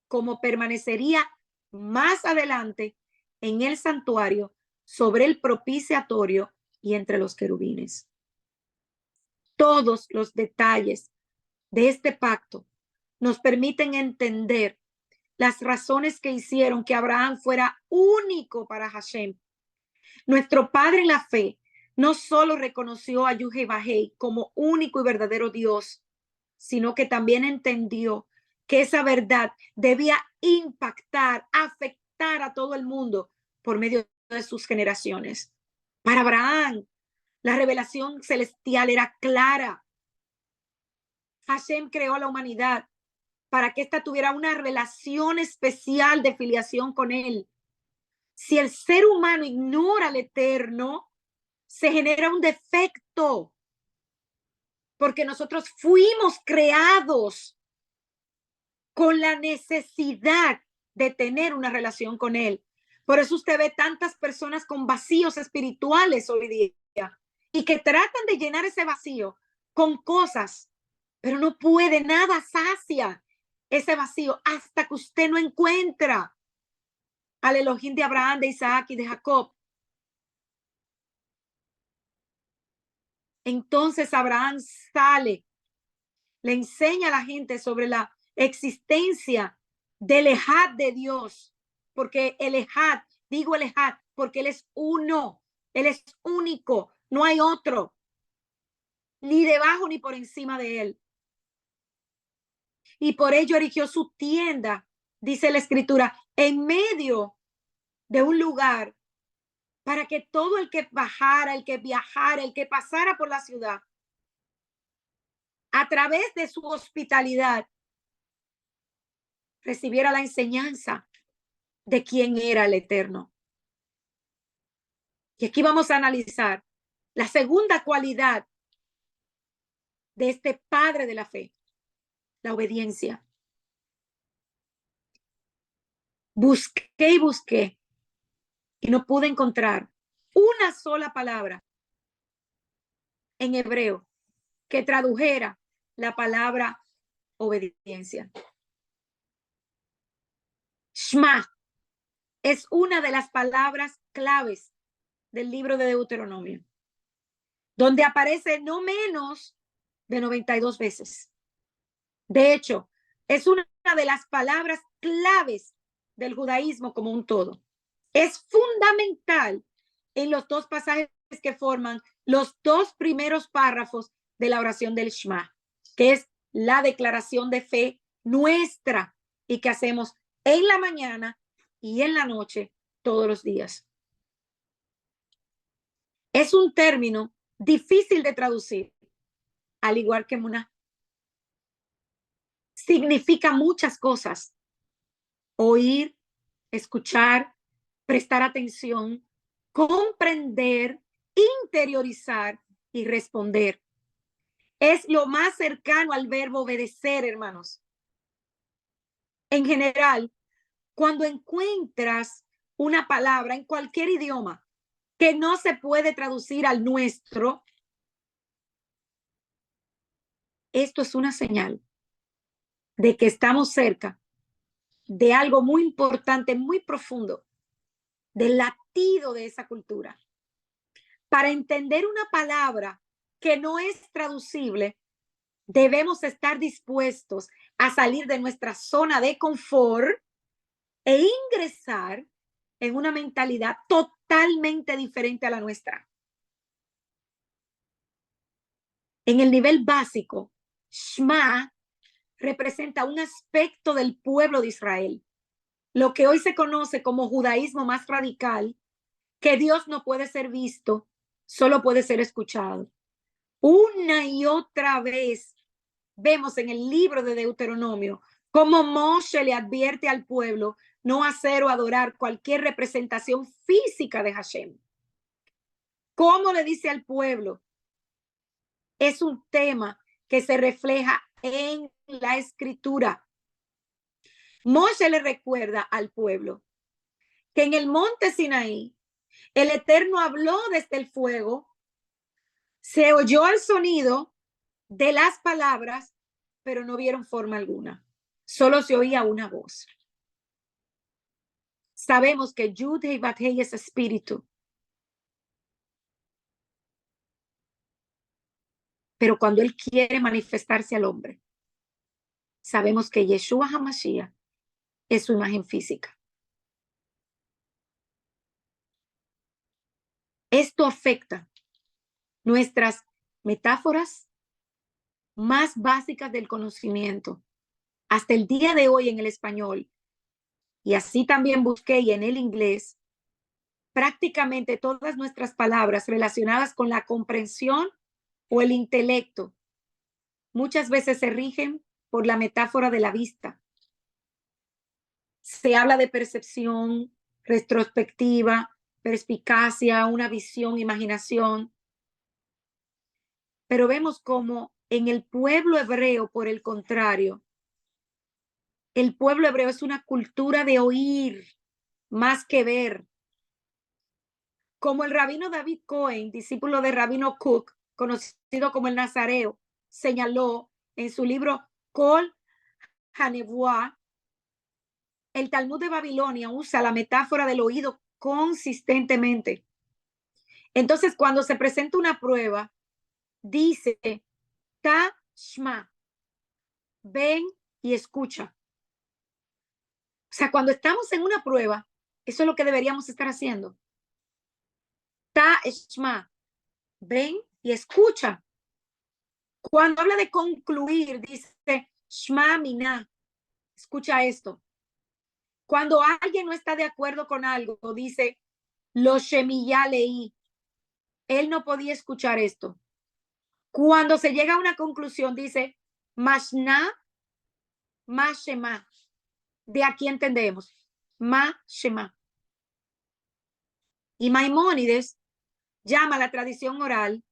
como permanecería más adelante en el santuario sobre el propiciatorio y entre los querubines. Todos los detalles de este pacto nos permiten entender las razones que hicieron que Abraham fuera único para Hashem. Nuestro padre en la fe no solo reconoció a Yuhevahei como único y verdadero Dios, sino que también entendió que esa verdad debía impactar, afectar a todo el mundo por medio de sus generaciones. Para Abraham, la revelación celestial era clara. Hashem creó a la humanidad para que ésta tuviera una relación especial de filiación con él. Si el ser humano ignora al Eterno, se genera un defecto, porque nosotros fuimos creados con la necesidad de tener una relación con él. Por eso usted ve tantas personas con vacíos espirituales hoy día y que tratan de llenar ese vacío con cosas, pero no puede, nada sacia ese vacío hasta que usted no encuentra al Elohim de Abraham, de Isaac y de Jacob. Entonces Abraham sale, le enseña a la gente sobre la existencia del Ejad de Dios, porque el Ejad, digo el Ejad, porque él es uno, él es único, no hay otro, ni debajo ni por encima de él. Y por ello erigió su tienda, dice la Escritura, en medio de un lugar para que todo el que bajara, el que viajara, el que pasara por la ciudad, a través de su hospitalidad, recibiera la enseñanza de quién era el Eterno. Y aquí vamos a analizar la segunda cualidad de este padre de la fe, la obediencia. Busqué y busqué y no pude encontrar una sola palabra en hebreo que tradujera la palabra obediencia. Shema es una de las palabras claves del libro de Deuteronomio, donde aparece no menos de 92 veces. De hecho, es una de las palabras claves del judaísmo como un todo. Es fundamental en los dos pasajes que forman los dos primeros párrafos de la oración del Shema, que es la declaración de fe nuestra y que hacemos en la mañana y en la noche todos los días. Es un término difícil de traducir, al igual que Muná. Significa muchas cosas: oír, escuchar, prestar atención, comprender, interiorizar y responder. Es lo más cercano al verbo obedecer, hermanos. En general, cuando encuentras una palabra en cualquier idioma que no se puede traducir al nuestro, esto es una señal de que estamos cerca de algo muy importante, muy profundo, del latido de esa cultura. Para entender una palabra que no es traducible, debemos estar dispuestos a salir de nuestra zona de confort e ingresar en una mentalidad totalmente diferente a la nuestra. En el nivel básico, Shema representa un aspecto del pueblo de Israel, lo que hoy se conoce como judaísmo más radical, que Dios no puede ser visto, solo puede ser escuchado. Una y otra vez vemos en el libro de Deuteronomio cómo Moshe le advierte al pueblo no hacer o adorar cualquier representación física de Hashem. ¿Cómo le dice al pueblo? Es un tema que se refleja en la escritura. Moshe le recuerda al pueblo que en el monte Sinaí el Eterno habló desde el fuego, se oyó el sonido de las palabras, pero no vieron forma alguna. Solo se oía una voz. Sabemos que Yud Hei Bat Hei es espíritu. Pero cuando Él quiere manifestarse al hombre, sabemos que Yeshua HaMashiach es su imagen física. Esto afecta nuestras metáforas más básicas del conocimiento. Hasta el día de hoy en el español, y así también busqué y en el inglés, prácticamente todas nuestras palabras relacionadas con la comprensión o el intelecto muchas veces se rigen por la metáfora de la vista. Se habla de percepción, retrospectiva, perspicacia, una visión, imaginación. Pero vemos como en el pueblo hebreo, por el contrario, el pueblo hebreo es una cultura de oír más que ver. Como el rabino David Cohen, discípulo de Rabino Cook, conocido como el Nazareo, señaló en su libro Kol HaNevuah, el Talmud de Babilonia usa la metáfora del oído consistentemente. Entonces, cuando se presenta una prueba, dice, Ta Shma, ven y escucha. O sea, cuando estamos en una prueba, eso es lo que deberíamos estar haciendo. Ta Shma, ven y escucha. Cuando habla de concluir, dice Shma Mina, escucha esto. Cuando alguien no está de acuerdo con algo, dice lo Shemiyá leí. Él no podía escuchar esto. Cuando se llega a una conclusión, dice Mashna Mashema. De aquí entendemos Mashema. Y Maimónides llama a la tradición oral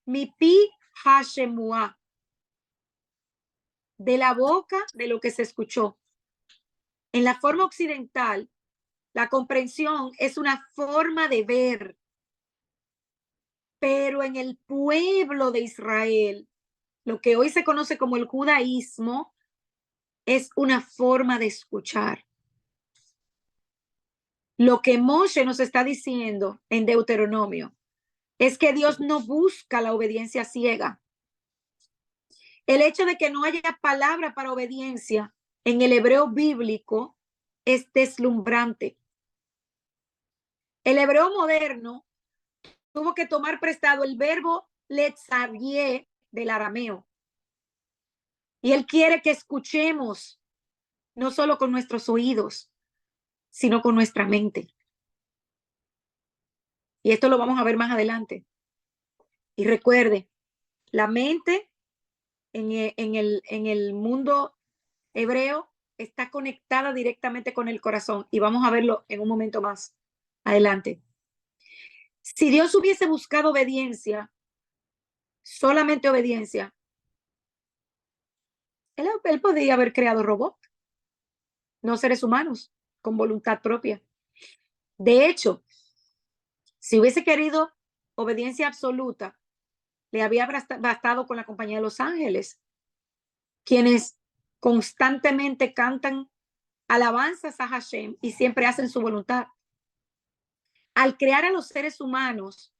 Mipi Hashemua, de la boca de lo que se escuchó. En la forma occidental, la comprensión es una forma de ver, pero en el pueblo de Israel, lo que hoy se conoce como el judaísmo, es una forma de escuchar. Lo que Moshe nos está diciendo en Deuteronomio es que Dios no busca la obediencia ciega. El hecho de que no haya palabra para obediencia en el hebreo bíblico es deslumbrante. El hebreo moderno tuvo que tomar prestado el verbo letzavie del arameo. Y él quiere que escuchemos no solo con nuestros oídos, sino con nuestra mente. Y esto lo vamos a ver más adelante. Y recuerde, la mente en el mundo hebreo está conectada directamente con el corazón. Y vamos a verlo en un momento más adelante. Si Dios hubiese buscado obediencia, solamente obediencia, él podría haber creado robots, no seres humanos, con voluntad propia. De hecho, si hubiese querido obediencia absoluta, le había bastado con la compañía de los ángeles, quienes constantemente cantan alabanzas a Hashem y siempre hacen su voluntad. Al crear a los seres humanos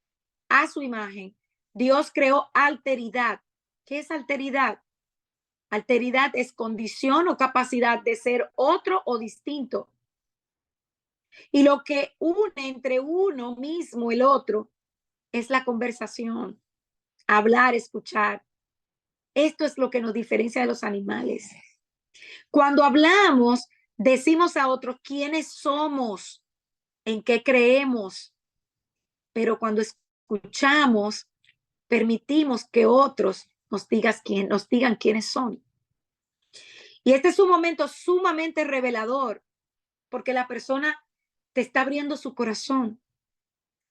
a su imagen, Dios creó alteridad. ¿Qué es alteridad? Alteridad es condición o capacidad de ser otro o distinto. Y lo que une entre uno mismo y el otro es la conversación, hablar, escuchar. Esto es lo que nos diferencia de los animales. Cuando hablamos, decimos a otros quiénes somos, en qué creemos, pero cuando escuchamos, permitimos que otros nos digan quiénes son. Y este es un momento sumamente revelador, porque la persona te está abriendo su corazón,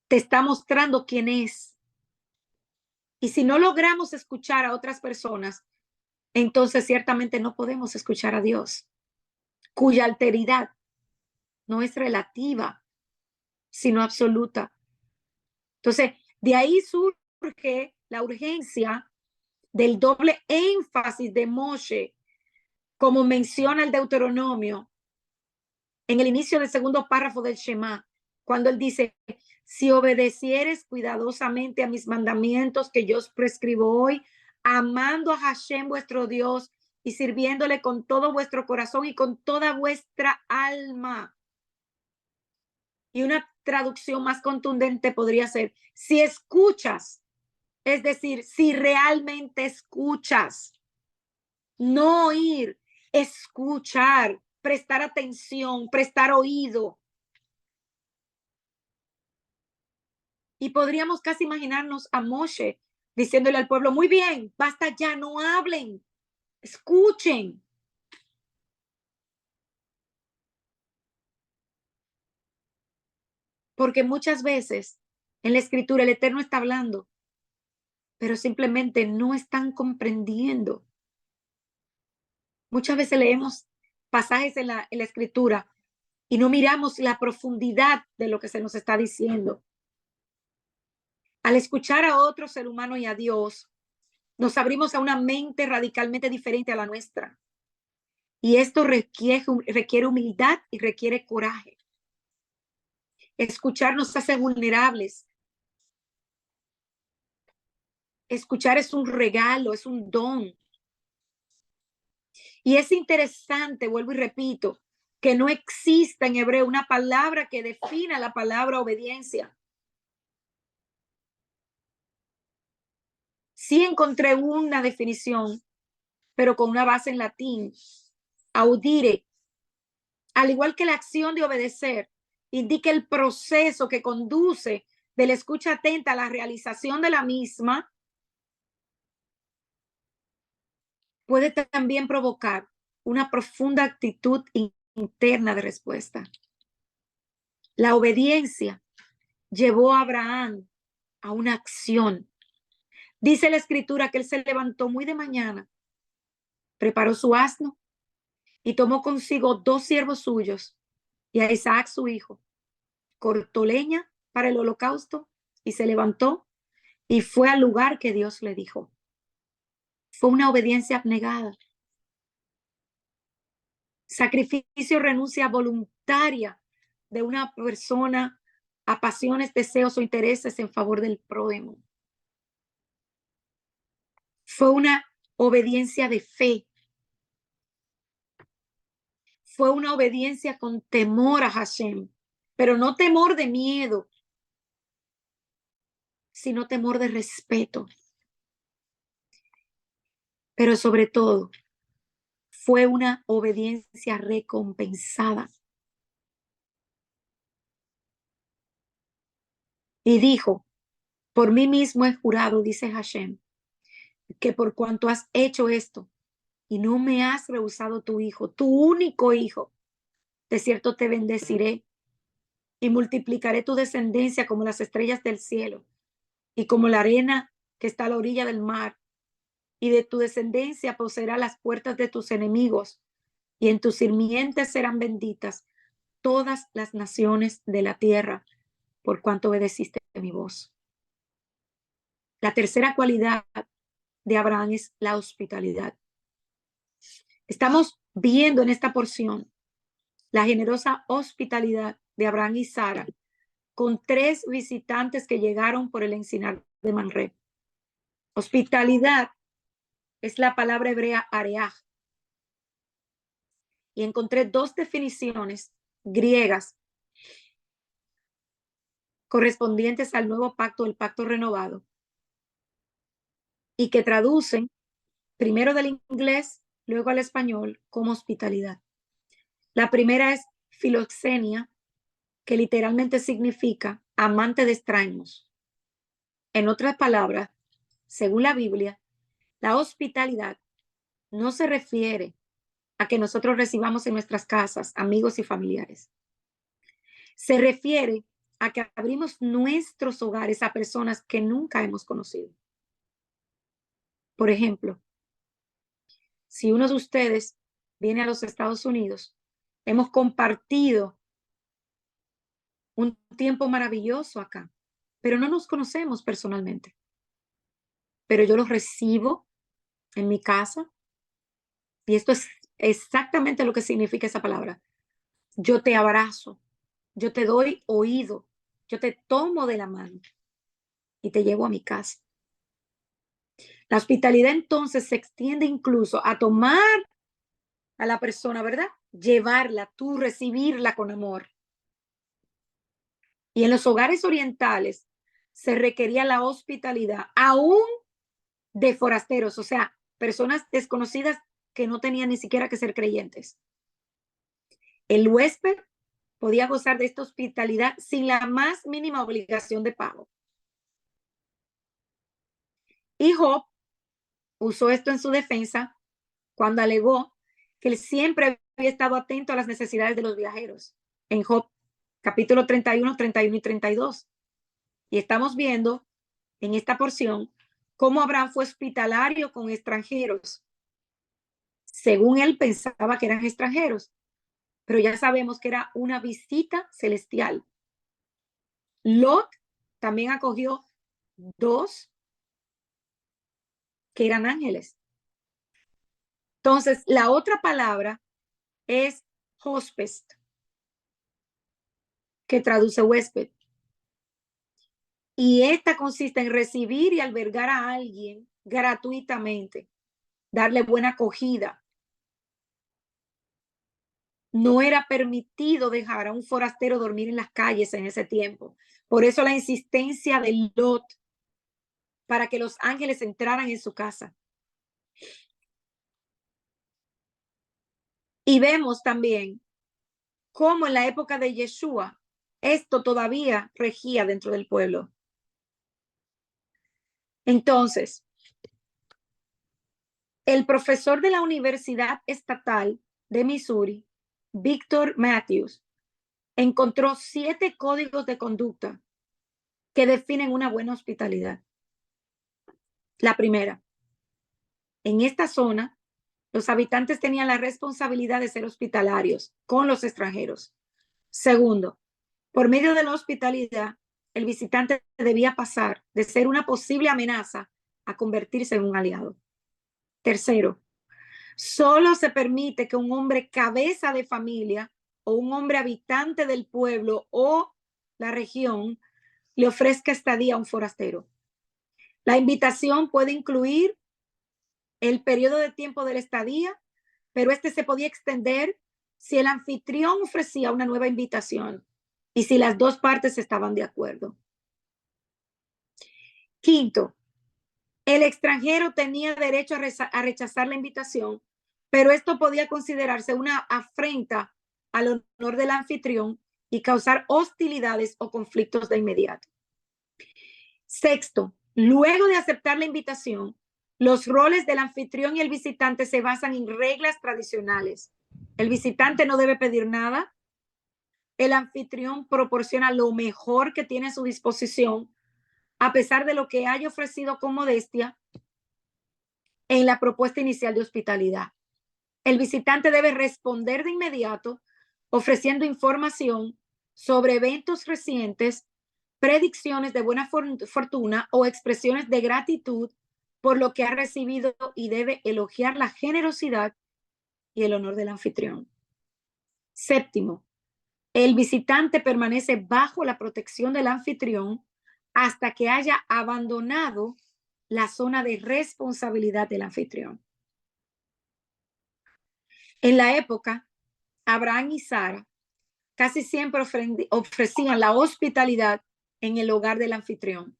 te está mostrando quién es. Y si no logramos escuchar a otras personas, entonces ciertamente no podemos escuchar a Dios, cuya alteridad no es relativa, sino absoluta. Entonces, de ahí surge la urgencia del doble énfasis de Moshe, como menciona el Deuteronomio en el inicio del segundo párrafo del Shema, cuando él dice, si obedecieres cuidadosamente a mis mandamientos que yo os prescribo hoy, amando a Hashem vuestro Dios y sirviéndole con todo vuestro corazón y con toda vuestra alma. Y una traducción más contundente podría ser, si escuchas, es decir, si realmente escuchas, no oír, escuchar, prestar atención, prestar oído. Y podríamos casi imaginarnos a Moshe diciéndole al pueblo, muy bien, basta ya, no hablen, escuchen. Porque muchas veces en la escritura el Eterno está hablando, pero simplemente no están comprendiendo. Muchas veces leemos pasajes en la escritura y no miramos la profundidad de lo que se nos está diciendo. Al escuchar a otro ser humano y a Dios, nos abrimos a una mente radicalmente diferente a la nuestra. Y esto requiere humildad y requiere coraje. Escuchar nos hace vulnerables. Escuchar es un regalo, es un don. Y es interesante, vuelvo y repito, que no exista en hebreo una palabra que defina la palabra obediencia. Sí encontré una definición, pero con una base en latín, audire, al igual que la acción de obedecer, indica el proceso que conduce de la escucha atenta a la realización de la misma, puede también provocar una profunda actitud interna de respuesta. La obediencia llevó a Abraham a una acción. Dice la escritura que él se levantó muy de mañana, preparó su asno y tomó consigo 2 siervos suyos y a Isaac su hijo. Cortó leña para el holocausto y se levantó y fue al lugar que Dios le dijo. Fue una obediencia abnegada. Sacrificio, renuncia voluntaria de una persona a pasiones, deseos o intereses en favor del prójimo. Fue una obediencia de fe. fue una obediencia con temor a Hashem, pero no temor de miedo, sino temor de respeto. Pero sobre todo, fue una obediencia recompensada. Y dijo, por mí mismo he jurado, dice Hashem, que por cuanto has hecho esto y no me has rehusado tu hijo, tu único hijo, de cierto te bendeciré y multiplicaré tu descendencia como las estrellas del cielo y como la arena que está a la orilla del mar. Y de tu descendencia poseerá las puertas de tus enemigos, y en tus sirvientes serán benditas todas las naciones de la tierra, por cuanto obedeciste mi voz. La tercera cualidad de Abraham es la hospitalidad. Estamos viendo en esta porción la generosa hospitalidad de Abraham y Sara con 3 visitantes que llegaron por el encinar de Mamre. Hospitalidad es la palabra hebrea areaj, y encontré 2 definiciones griegas correspondientes al nuevo pacto, el pacto renovado, y que traducen primero del inglés, luego al español, como hospitalidad. La primera es filoxenia, que literalmente significa amante de extraños. En otras palabras, según la Biblia, la hospitalidad no se refiere a que nosotros recibamos en nuestras casas amigos y familiares. Se refiere a que abrimos nuestros hogares a personas que nunca hemos conocido. Por ejemplo, si uno de ustedes viene a los Estados Unidos, hemos compartido un tiempo maravilloso acá, pero no nos conocemos personalmente. Pero yo los recibo en mi casa, y esto es exactamente lo que significa esa palabra. Yo te abrazo, yo te doy oído, yo te tomo de la mano y te llevo a mi casa. La hospitalidad entonces se extiende incluso a tomar a la persona, ¿verdad? Llevarla, tú recibirla con amor. Y en los hogares orientales se requería la hospitalidad, aún de forasteros, o sea, personas desconocidas que no tenían ni siquiera que ser creyentes. El huésped podía gozar de esta hospitalidad sin la más mínima obligación de pago. Y Job usó esto en su defensa cuando alegó que él siempre había estado atento a las necesidades de los viajeros. En Job, capítulo 31, 31 y 32. Y estamos viendo en esta porción cómo Abraham fue hospitalario con extranjeros. Según él pensaba que eran extranjeros, pero ya sabemos que era una visita celestial. Lot también acogió 2 que eran ángeles. Entonces, la otra palabra es hospes, que traduce huésped. Y esta consiste en recibir y albergar a alguien gratuitamente, darle buena acogida. No era permitido dejar a un forastero dormir en las calles en ese tiempo. Por eso la insistencia de Lot para que los ángeles entraran en su casa. Y vemos también cómo en la época de Yeshua esto todavía regía dentro del pueblo. Entonces, el profesor de la Universidad Estatal de Missouri, Victor Matthews, encontró 7 códigos de conducta que definen una buena hospitalidad. La primera, en esta zona, los habitantes tenían la responsabilidad de ser hospitalarios con los extranjeros. Segundo, por medio de la hospitalidad, el visitante debía pasar de ser una posible amenaza a convertirse en un aliado. Tercero, solo se permite que un hombre cabeza de familia o un hombre habitante del pueblo o la región le ofrezca estadía a un forastero. La invitación puede incluir el periodo de tiempo de la estadía, pero este se podía extender si el anfitrión ofrecía una nueva invitación y si las dos partes estaban de acuerdo. Quinto, el extranjero tenía derecho a rechazar la invitación, pero esto podía considerarse una afrenta al honor del anfitrión y causar hostilidades o conflictos de inmediato. Sexto, luego de aceptar la invitación, los roles del anfitrión y el visitante se basan en reglas tradicionales. El visitante no debe pedir nada. El anfitrión proporciona lo mejor que tiene a su disposición, a pesar de lo que haya ofrecido con modestia en la propuesta inicial de hospitalidad. El visitante debe responder de inmediato, ofreciendo información sobre eventos recientes, predicciones de buena fortuna o expresiones de gratitud por lo que ha recibido, y debe elogiar la generosidad y el honor del anfitrión. Séptimo, el visitante permanece bajo la protección del anfitrión hasta que haya abandonado la zona de responsabilidad del anfitrión. En la época, Abraham y Sara casi siempre ofrecían la hospitalidad en el hogar del anfitrión.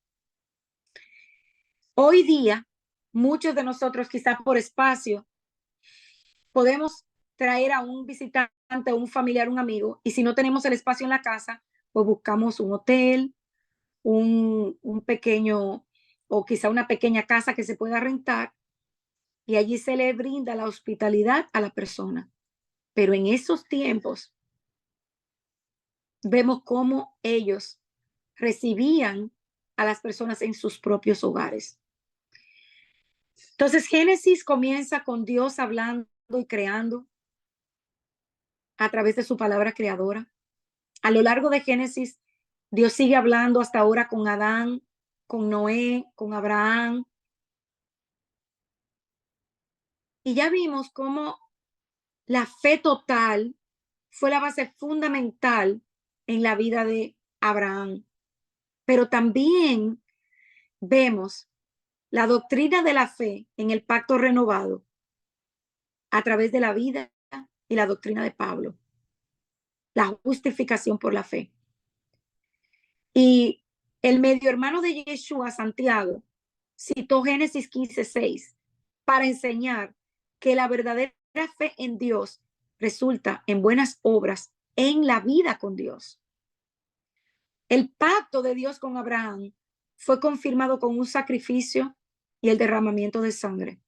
Hoy día, muchos de nosotros, quizás por espacio, podemos traer a un visitante, a un familiar, un amigo, y si no tenemos el espacio en la casa, pues buscamos un hotel, un pequeño, o quizá una pequeña casa que se pueda rentar, y allí se le brinda la hospitalidad a la persona. Pero en esos tiempos vemos cómo ellos recibían a las personas en sus propios hogares. Entonces, Génesis comienza con Dios hablando y creando a través de su palabra creadora. A lo largo de Génesis, Dios sigue hablando hasta ahora con Adán, con Noé, con Abraham. Y ya vimos cómo la fe total fue la base fundamental en la vida de Abraham. Pero también vemos la doctrina de la fe en el pacto renovado a través de la vida y la doctrina de Pablo, la justificación por la fe. Y el medio hermano de Yeshua, Santiago, citó Génesis 15:6 para enseñar que la verdadera fe en Dios resulta en buenas obras en la vida con Dios. El pacto de Dios con Abraham fue confirmado con un sacrificio y el derramamiento de sangre.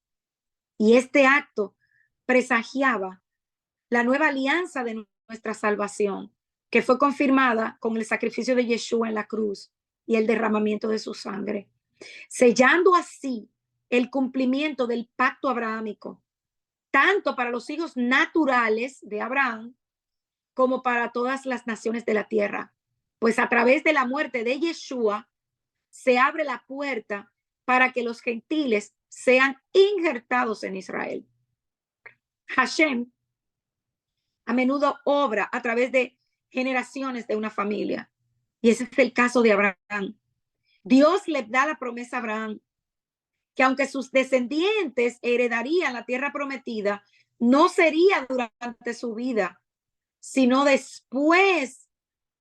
Y este acto presagiaba la nueva alianza de nuestra salvación, que fue confirmada con el sacrificio de Yeshua en la cruz y el derramamiento de su sangre, sellando así el cumplimiento del pacto abrahámico, tanto para los hijos naturales de Abraham como para todas las naciones de la tierra. Pues a través de la muerte de Yeshua se abre la puerta para que los gentiles sean injertados en Israel. Hashem a menudo obra a través de generaciones de una familia. Y ese es el caso de Abraham. Dios le da la promesa a Abraham que aunque sus descendientes heredarían la tierra prometida, no sería durante su vida, sino después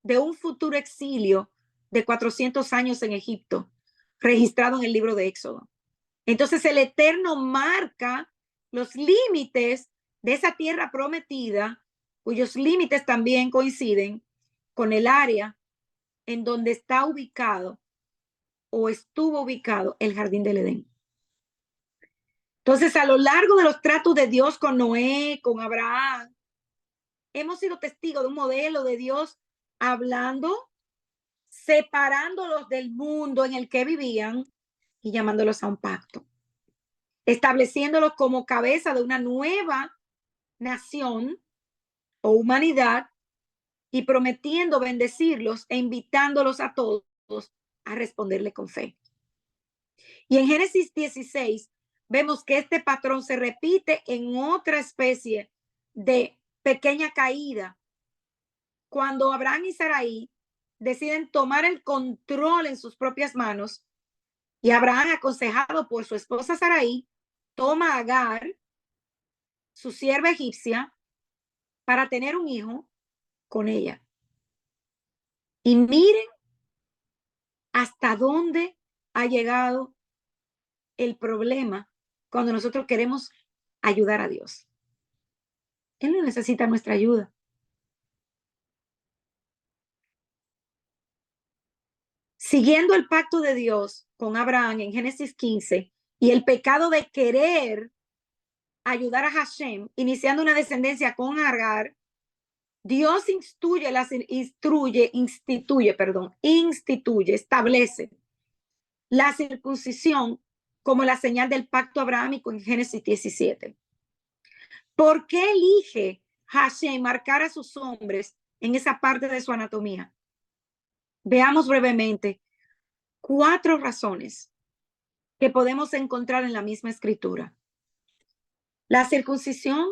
de un futuro exilio de 400 años en Egipto, registrado en el libro de Éxodo. Entonces el Eterno marca los límites de esa tierra prometida, cuyos límites también coinciden con el área en donde está ubicado o estuvo ubicado el jardín del Edén. Entonces, a lo largo de los tratos de Dios con Noé, con Abraham, hemos sido testigos de un modelo de Dios hablando, separándolos del mundo en el que vivían y llamándolos a un pacto, estableciéndolos como cabeza de una nueva nación o humanidad y prometiendo bendecirlos e invitándolos a todos a responderle con fe. Y en Génesis 16 vemos que este patrón se repite en otra especie de pequeña caída, cuando Abraham y Sarai deciden tomar el control en sus propias manos, y Abraham, aconsejado por su esposa Sarai, toma a Agar, su sierva egipcia, para tener un hijo con ella. Y miren hasta dónde ha llegado el problema cuando nosotros queremos ayudar a Dios. Él no necesita nuestra ayuda. Siguiendo el pacto de Dios con Abraham en Génesis 15 y el pecado de querer ayudar a Hashem, iniciando una descendencia con Agar, Dios establece la circuncisión como la señal del pacto abrahámico en Génesis 17. ¿Por qué elige Hashem marcar a sus hombres en esa parte de su anatomía? Veamos brevemente 4 razones que podemos encontrar en la misma escritura. La circuncisión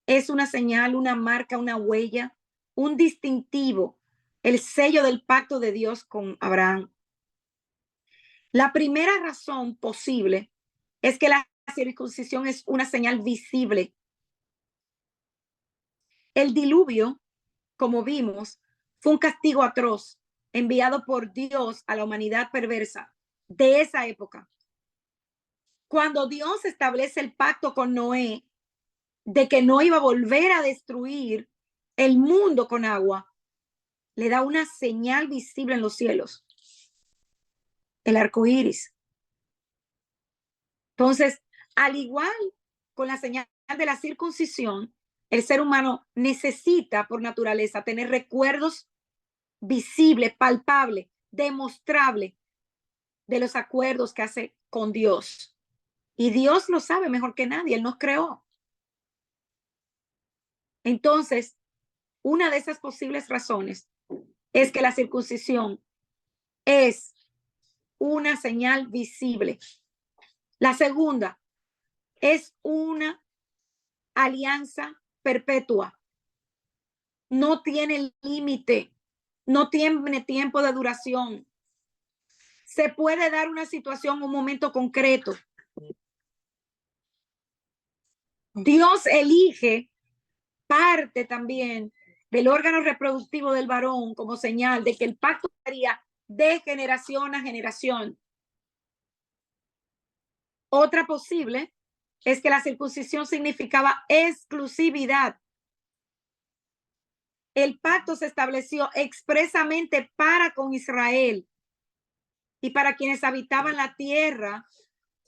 es una señal, una marca, una huella, un distintivo, el sello del pacto de Dios con Abraham. La primera razón posible es que la circuncisión es una señal visible. El diluvio, como vimos, fue un castigo atroz enviado por Dios a la humanidad perversa de esa época. Cuando Dios establece el pacto con Noé de que no iba a volver a destruir el mundo con agua, le da una señal visible en los cielos, el arco iris. Entonces, al igual con la señal de la circuncisión, el ser humano necesita por naturaleza tener recuerdos visibles, palpables, demostrables de los acuerdos que hace con Dios. Y Dios lo sabe mejor que nadie, Él nos creó. Entonces, una de esas posibles razones es que la circuncisión es una señal visible. La segunda es una alianza perpetua. No tiene límite, no tiene tiempo de duración. Se puede dar una situación, un momento concreto. Dios elige parte también del órgano reproductivo del varón como señal de que el pacto sería de generación a generación. Otra posible es que la circuncisión significaba exclusividad. El pacto se estableció expresamente para con Israel y para quienes habitaban la tierra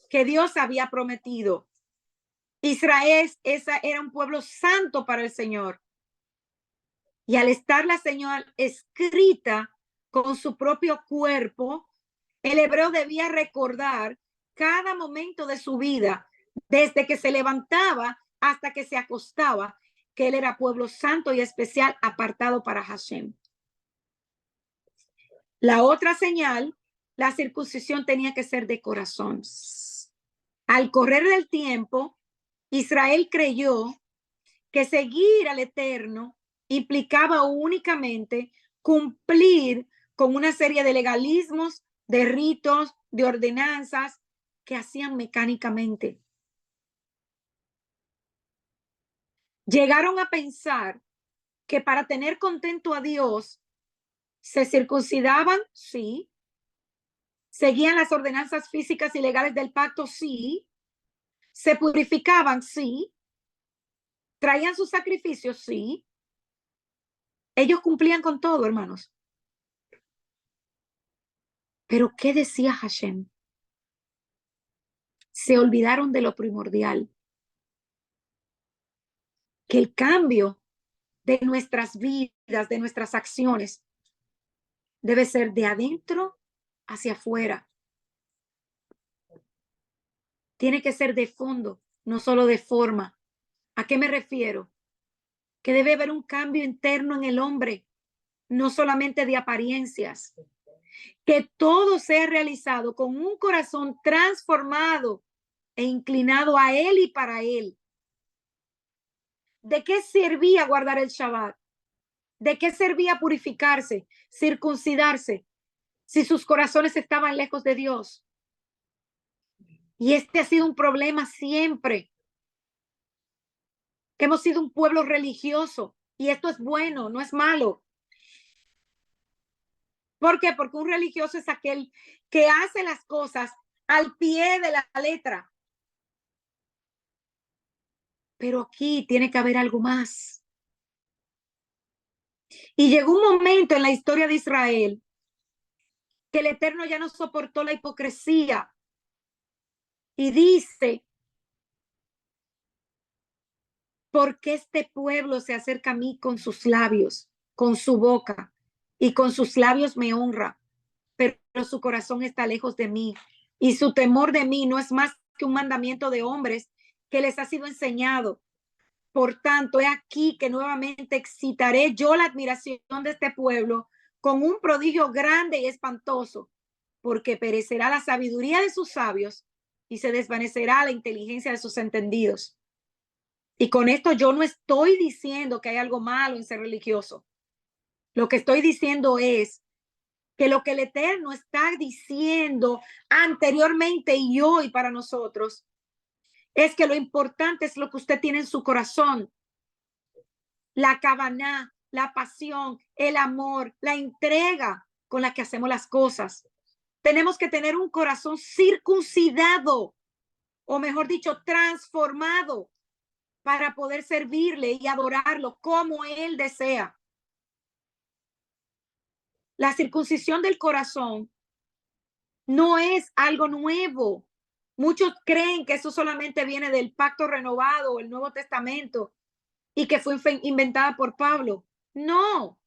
que Dios había prometido. Israel era un pueblo santo para el Señor. Y al estar la señal escrita con su propio cuerpo, el hebreo debía recordar cada momento de su vida, desde que se levantaba hasta que se acostaba, que él era pueblo santo y especial apartado para Hashem. La otra señal, la circuncisión tenía que ser de corazón. Al correr del tiempo, Israel creyó que seguir al Eterno implicaba únicamente cumplir con una serie de legalismos, de ritos, de ordenanzas que hacían mecánicamente. Llegaron a pensar que para tener contento a Dios se circuncidaban, sí. Seguían las ordenanzas físicas y legales del pacto, sí. Se purificaban, sí. Traían sus sacrificios, sí. Ellos cumplían con todo, hermanos. Pero ¿qué decía Hashem? Se olvidaron de lo primordial. Que el cambio de nuestras vidas, de nuestras acciones, debe ser de adentro hacia afuera. Tiene que ser de fondo, no solo de forma. ¿A qué me refiero? Que debe haber un cambio interno en el hombre, no solamente de apariencias. Que todo sea realizado con un corazón transformado e inclinado a Él y para Él. ¿De qué servía guardar el Shabbat? ¿De qué servía purificarse, circuncidarse, si sus corazones estaban lejos de Dios? Y este ha sido un problema siempre. que hemos sido un pueblo religioso. Y esto es bueno, no es malo. ¿Por qué? Porque un religioso es aquel que hace las cosas al pie de la letra. Pero aquí tiene que haber algo más. Y llegó un momento en la historia de Israel que el Eterno ya no soportó la hipocresía y dice, ¿por qué este pueblo se acerca a mí con sus labios, con su boca, y con sus labios me honra, pero su corazón está lejos de mí, y su temor de mí no es más que un mandamiento de hombres que les ha sido enseñado? Por tanto, he aquí que nuevamente excitaré yo la admiración de este pueblo con un prodigio grande y espantoso, porque perecerá la sabiduría de sus sabios y se desvanecerá la inteligencia de sus entendidos. Y con esto yo no estoy diciendo que hay algo malo en ser religioso. Lo que estoy diciendo es que lo que el Eterno está diciendo anteriormente y hoy para nosotros es que lo importante es lo que usted tiene en su corazón, la kavaná, la pasión, el amor, la entrega con la que hacemos las cosas. Tenemos que tener un corazón circuncidado, o mejor dicho, transformado, para poder servirle y adorarlo como Él desea. La circuncisión del corazón no es algo nuevo. Muchos creen que eso solamente viene del pacto renovado o el Nuevo Testamento y que fue inventada por Pablo. No.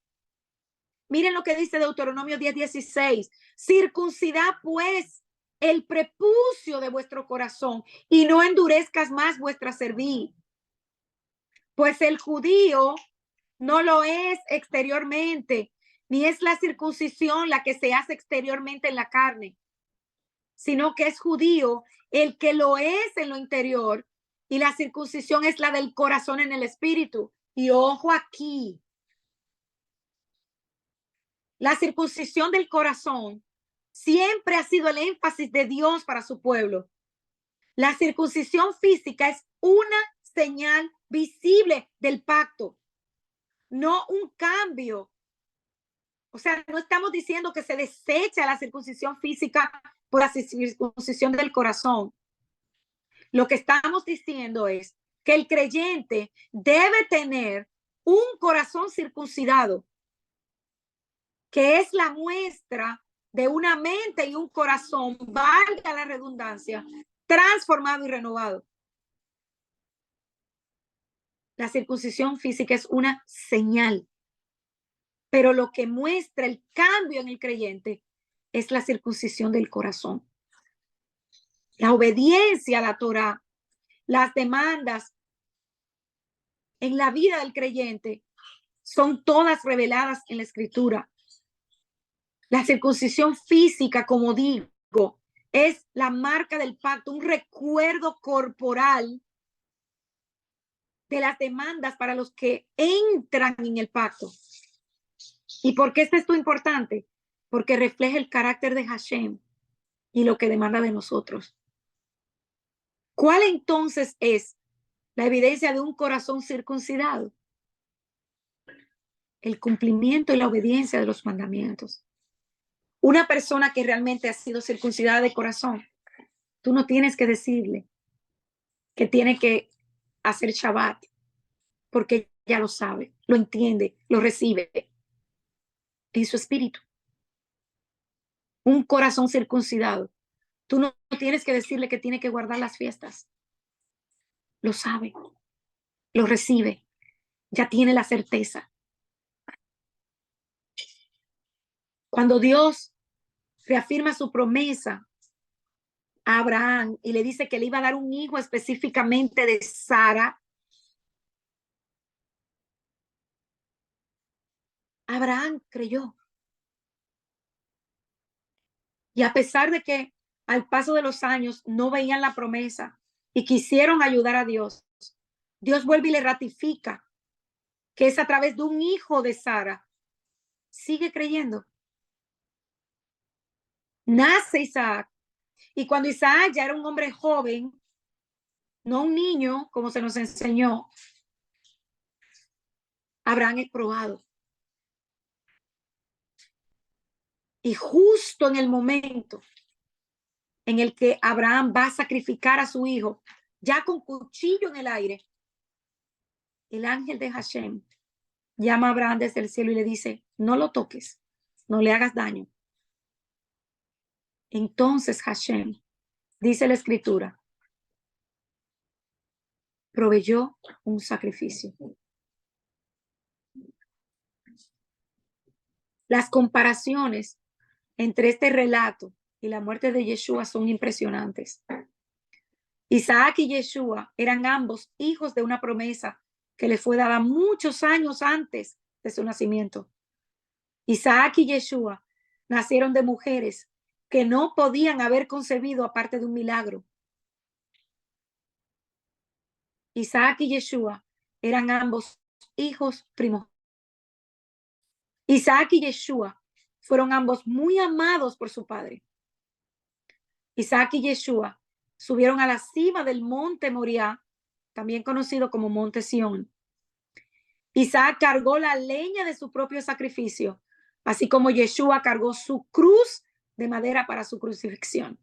Miren lo que dice Deuteronomio 10:16. Circuncidad pues el prepucio de vuestro corazón y no endurezcas más vuestra cerviz. Pues el judío no lo es exteriormente, ni es la circuncisión la que se hace exteriormente en la carne, sino que es judío el que lo es en lo interior, y la circuncisión es la del corazón en el espíritu. Y ojo aquí, la circuncisión del corazón siempre ha sido el énfasis de Dios para su pueblo. La circuncisión física es una señal visible del pacto, no un cambio. O sea, no estamos diciendo que se desecha la circuncisión física por la circuncisión del corazón. Lo que estamos diciendo es que el creyente debe tener un corazón circuncidado, que es la muestra de una mente y un corazón, valga la redundancia, transformado y renovado. La circuncisión física es una señal, pero lo que muestra el cambio en el creyente es la circuncisión del corazón. La obediencia a la Torá, las demandas en la vida del creyente son todas reveladas en la Escritura. La circuncisión física, como digo, es la marca del pacto, un recuerdo corporal de las demandas para los que entran en el pacto. ¿Y por qué es esto importante? Porque refleja el carácter de Hashem y lo que demanda de nosotros. ¿Cuál entonces es la evidencia de un corazón circuncidado? El cumplimiento y la obediencia de los mandamientos. Una persona que realmente ha sido circuncidada de corazón, tú no tienes que decirle que tiene que hacer Shabbat, porque ya lo sabe, lo entiende, lo recibe en su espíritu. Un corazón circuncidado. Tú no tienes que decirle que tiene que guardar las fiestas. Lo sabe, lo recibe, ya tiene la certeza. Cuando Dios reafirma su promesa a Abraham y le dice que le iba a dar un hijo específicamente de Sara, Abraham creyó. Y a pesar de que al paso de los años no veían la promesa y quisieron ayudar a Dios, Dios vuelve y le ratifica que es a través de un hijo de Sara. Sigue creyendo. Nace Isaac. Y cuando Isaac ya era un hombre joven, no un niño, como se nos enseñó, Abraham es probado. Y justo en el momento en el que Abraham va a sacrificar a su hijo, ya con cuchillo en el aire, el ángel de Hashem llama a Abraham desde el cielo y le dice, no lo toques, no le hagas daño. Entonces Hashem, dice la escritura, proveyó un sacrificio. Las comparaciones entre este relato y la muerte de Yeshua son impresionantes. Isaac y Yeshua eran ambos hijos de una promesa que le fue dada muchos años antes de su nacimiento. Isaac y Yeshua nacieron de mujeres que no podían haber concebido aparte de un milagro. Isaac y Yeshua eran ambos hijos primogénitos. Isaac y Yeshua fueron ambos muy amados por su padre. Isaac y Yeshua subieron a la cima del monte Moriah, también conocido como monte Sión. Isaac cargó la leña de su propio sacrificio, así como Yeshua cargó su cruz de madera para su crucifixión.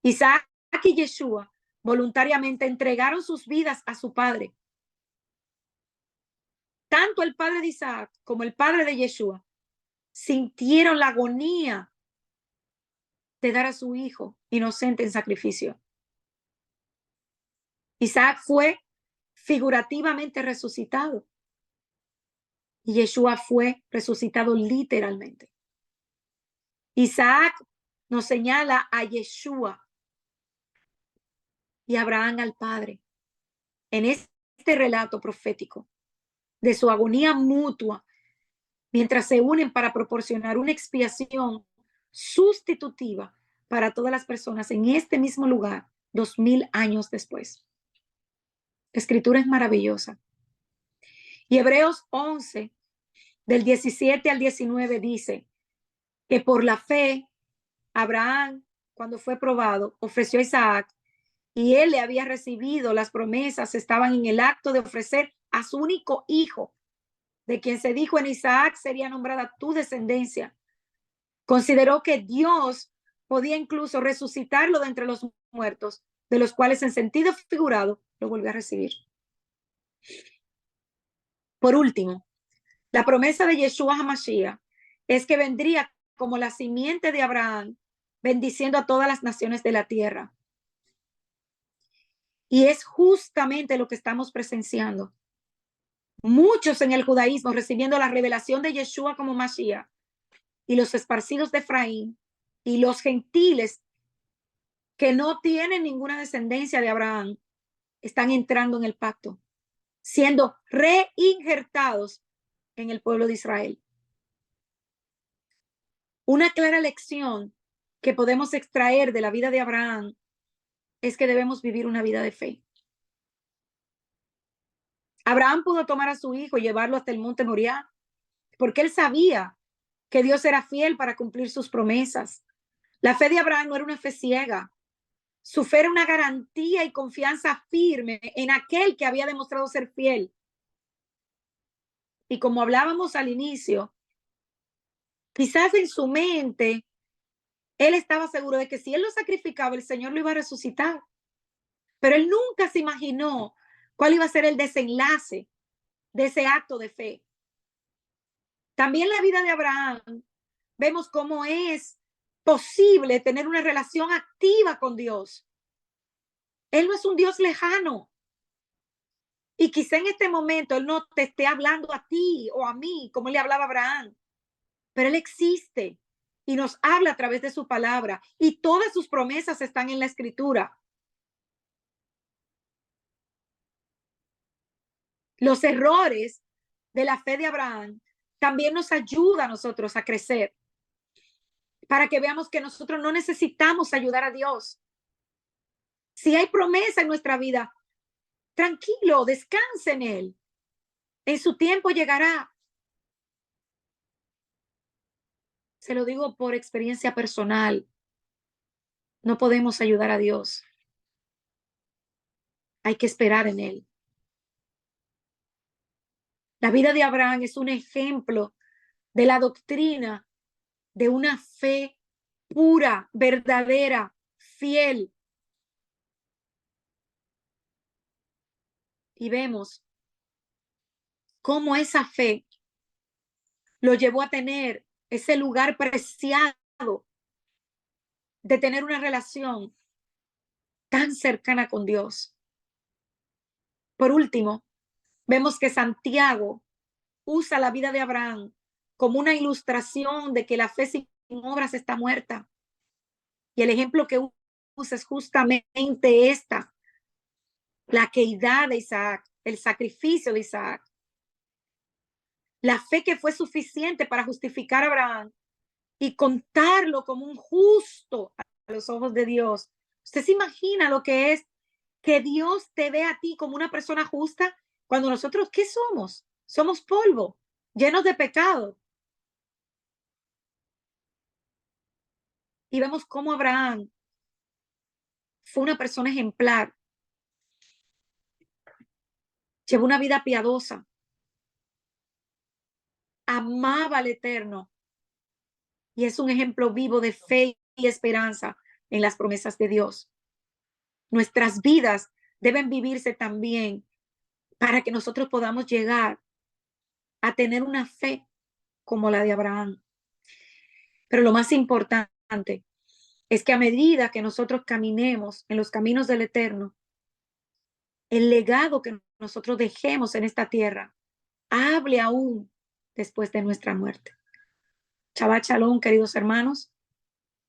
Isaac y Yeshua voluntariamente entregaron sus vidas a su padre. Tanto el padre de Isaac como el padre de Yeshua sintieron la agonía de dar a su hijo inocente en sacrificio. Isaac fue figurativamente resucitado y Yeshua fue resucitado literalmente. Isaac nos señala a Yeshua y Abraham al Padre en este relato profético de su agonía mutua mientras se unen para proporcionar una expiación sustitutiva para todas las personas en este mismo lugar 2000 años después. La escritura es maravillosa. Y Hebreos 11, del 17 al 19 dice que por la fe Abraham, cuando fue probado, ofreció a Isaac y él le había recibido las promesas, estaban en el acto de ofrecer a su único hijo, de quien se dijo en Isaac sería nombrada tu descendencia. Consideró que Dios podía incluso resucitarlo de entre los muertos, de los cuales en sentido figurado lo volvió a recibir. Por último, la promesa de Yeshua HaMashiach es que vendría como la simiente de Abraham, bendiciendo a todas las naciones de la tierra. Y es justamente lo que estamos presenciando. Muchos en el judaísmo recibiendo la revelación de Yeshua como Mashiach, y los esparcidos de Efraín, y los gentiles que no tienen ninguna descendencia de Abraham, están entrando en el pacto, siendo reinjertados en el pueblo de Israel. Una clara lección que podemos extraer de la vida de Abraham es que debemos vivir una vida de fe. Abraham pudo tomar a su hijo y llevarlo hasta el monte Moriah, porque él sabía que Dios era fiel para cumplir sus promesas. La fe de Abraham no era una fe ciega. Su fe era una garantía y confianza firme en aquel que había demostrado ser fiel. Y como hablábamos al inicio, quizás en su mente, él estaba seguro de que si él lo sacrificaba, el Señor lo iba a resucitar. Pero él nunca se imaginó cuál iba a ser el desenlace de ese acto de fe. También la vida de Abraham, vemos cómo es posible tener una relación activa con Dios. Él no es un Dios lejano. Y quizá en este momento Él no te esté hablando a ti o a mí como le hablaba a Abraham, pero Él existe y nos habla a través de su palabra y todas sus promesas están en la escritura. Los errores de la fe de Abraham también nos ayudan a nosotros a crecer, para que veamos que nosotros no necesitamos ayudar a Dios. Si hay promesa en nuestra vida, tranquilo, descanse en Él. En su tiempo llegará. Se lo digo por experiencia personal. No podemos ayudar a Dios. Hay que esperar en Él. La vida de Abraham es un ejemplo de la doctrina de una fe pura, verdadera, fiel. Y vemos cómo esa fe lo llevó a tener ese lugar preciado de tener una relación tan cercana con Dios. Por último, vemos que Santiago usa la vida de Abraham como una ilustración de que la fe sin obras está muerta. Y el ejemplo que usa es justamente esta, la queidad de Isaac, el sacrificio de Isaac. La fe que fue suficiente para justificar a Abraham y contarlo como un justo a los ojos de Dios. ¿Usted se imagina lo que es que Dios te ve a ti como una persona justa cuando nosotros, ¿qué somos? Somos polvo, llenos de pecado. Y vemos cómo Abraham fue una persona ejemplar. Llevó una vida piadosa. Amaba al Eterno. Y es un ejemplo vivo de fe y esperanza en las promesas de Dios. Nuestras vidas deben vivirse también para que nosotros podamos llegar a tener una fe como la de Abraham. Pero lo más importante es que a medida que nosotros caminemos en los caminos del Eterno, el legado que nosotros dejemos en esta tierra hable aún después de nuestra muerte. Shabbat Shalom, queridos hermanos.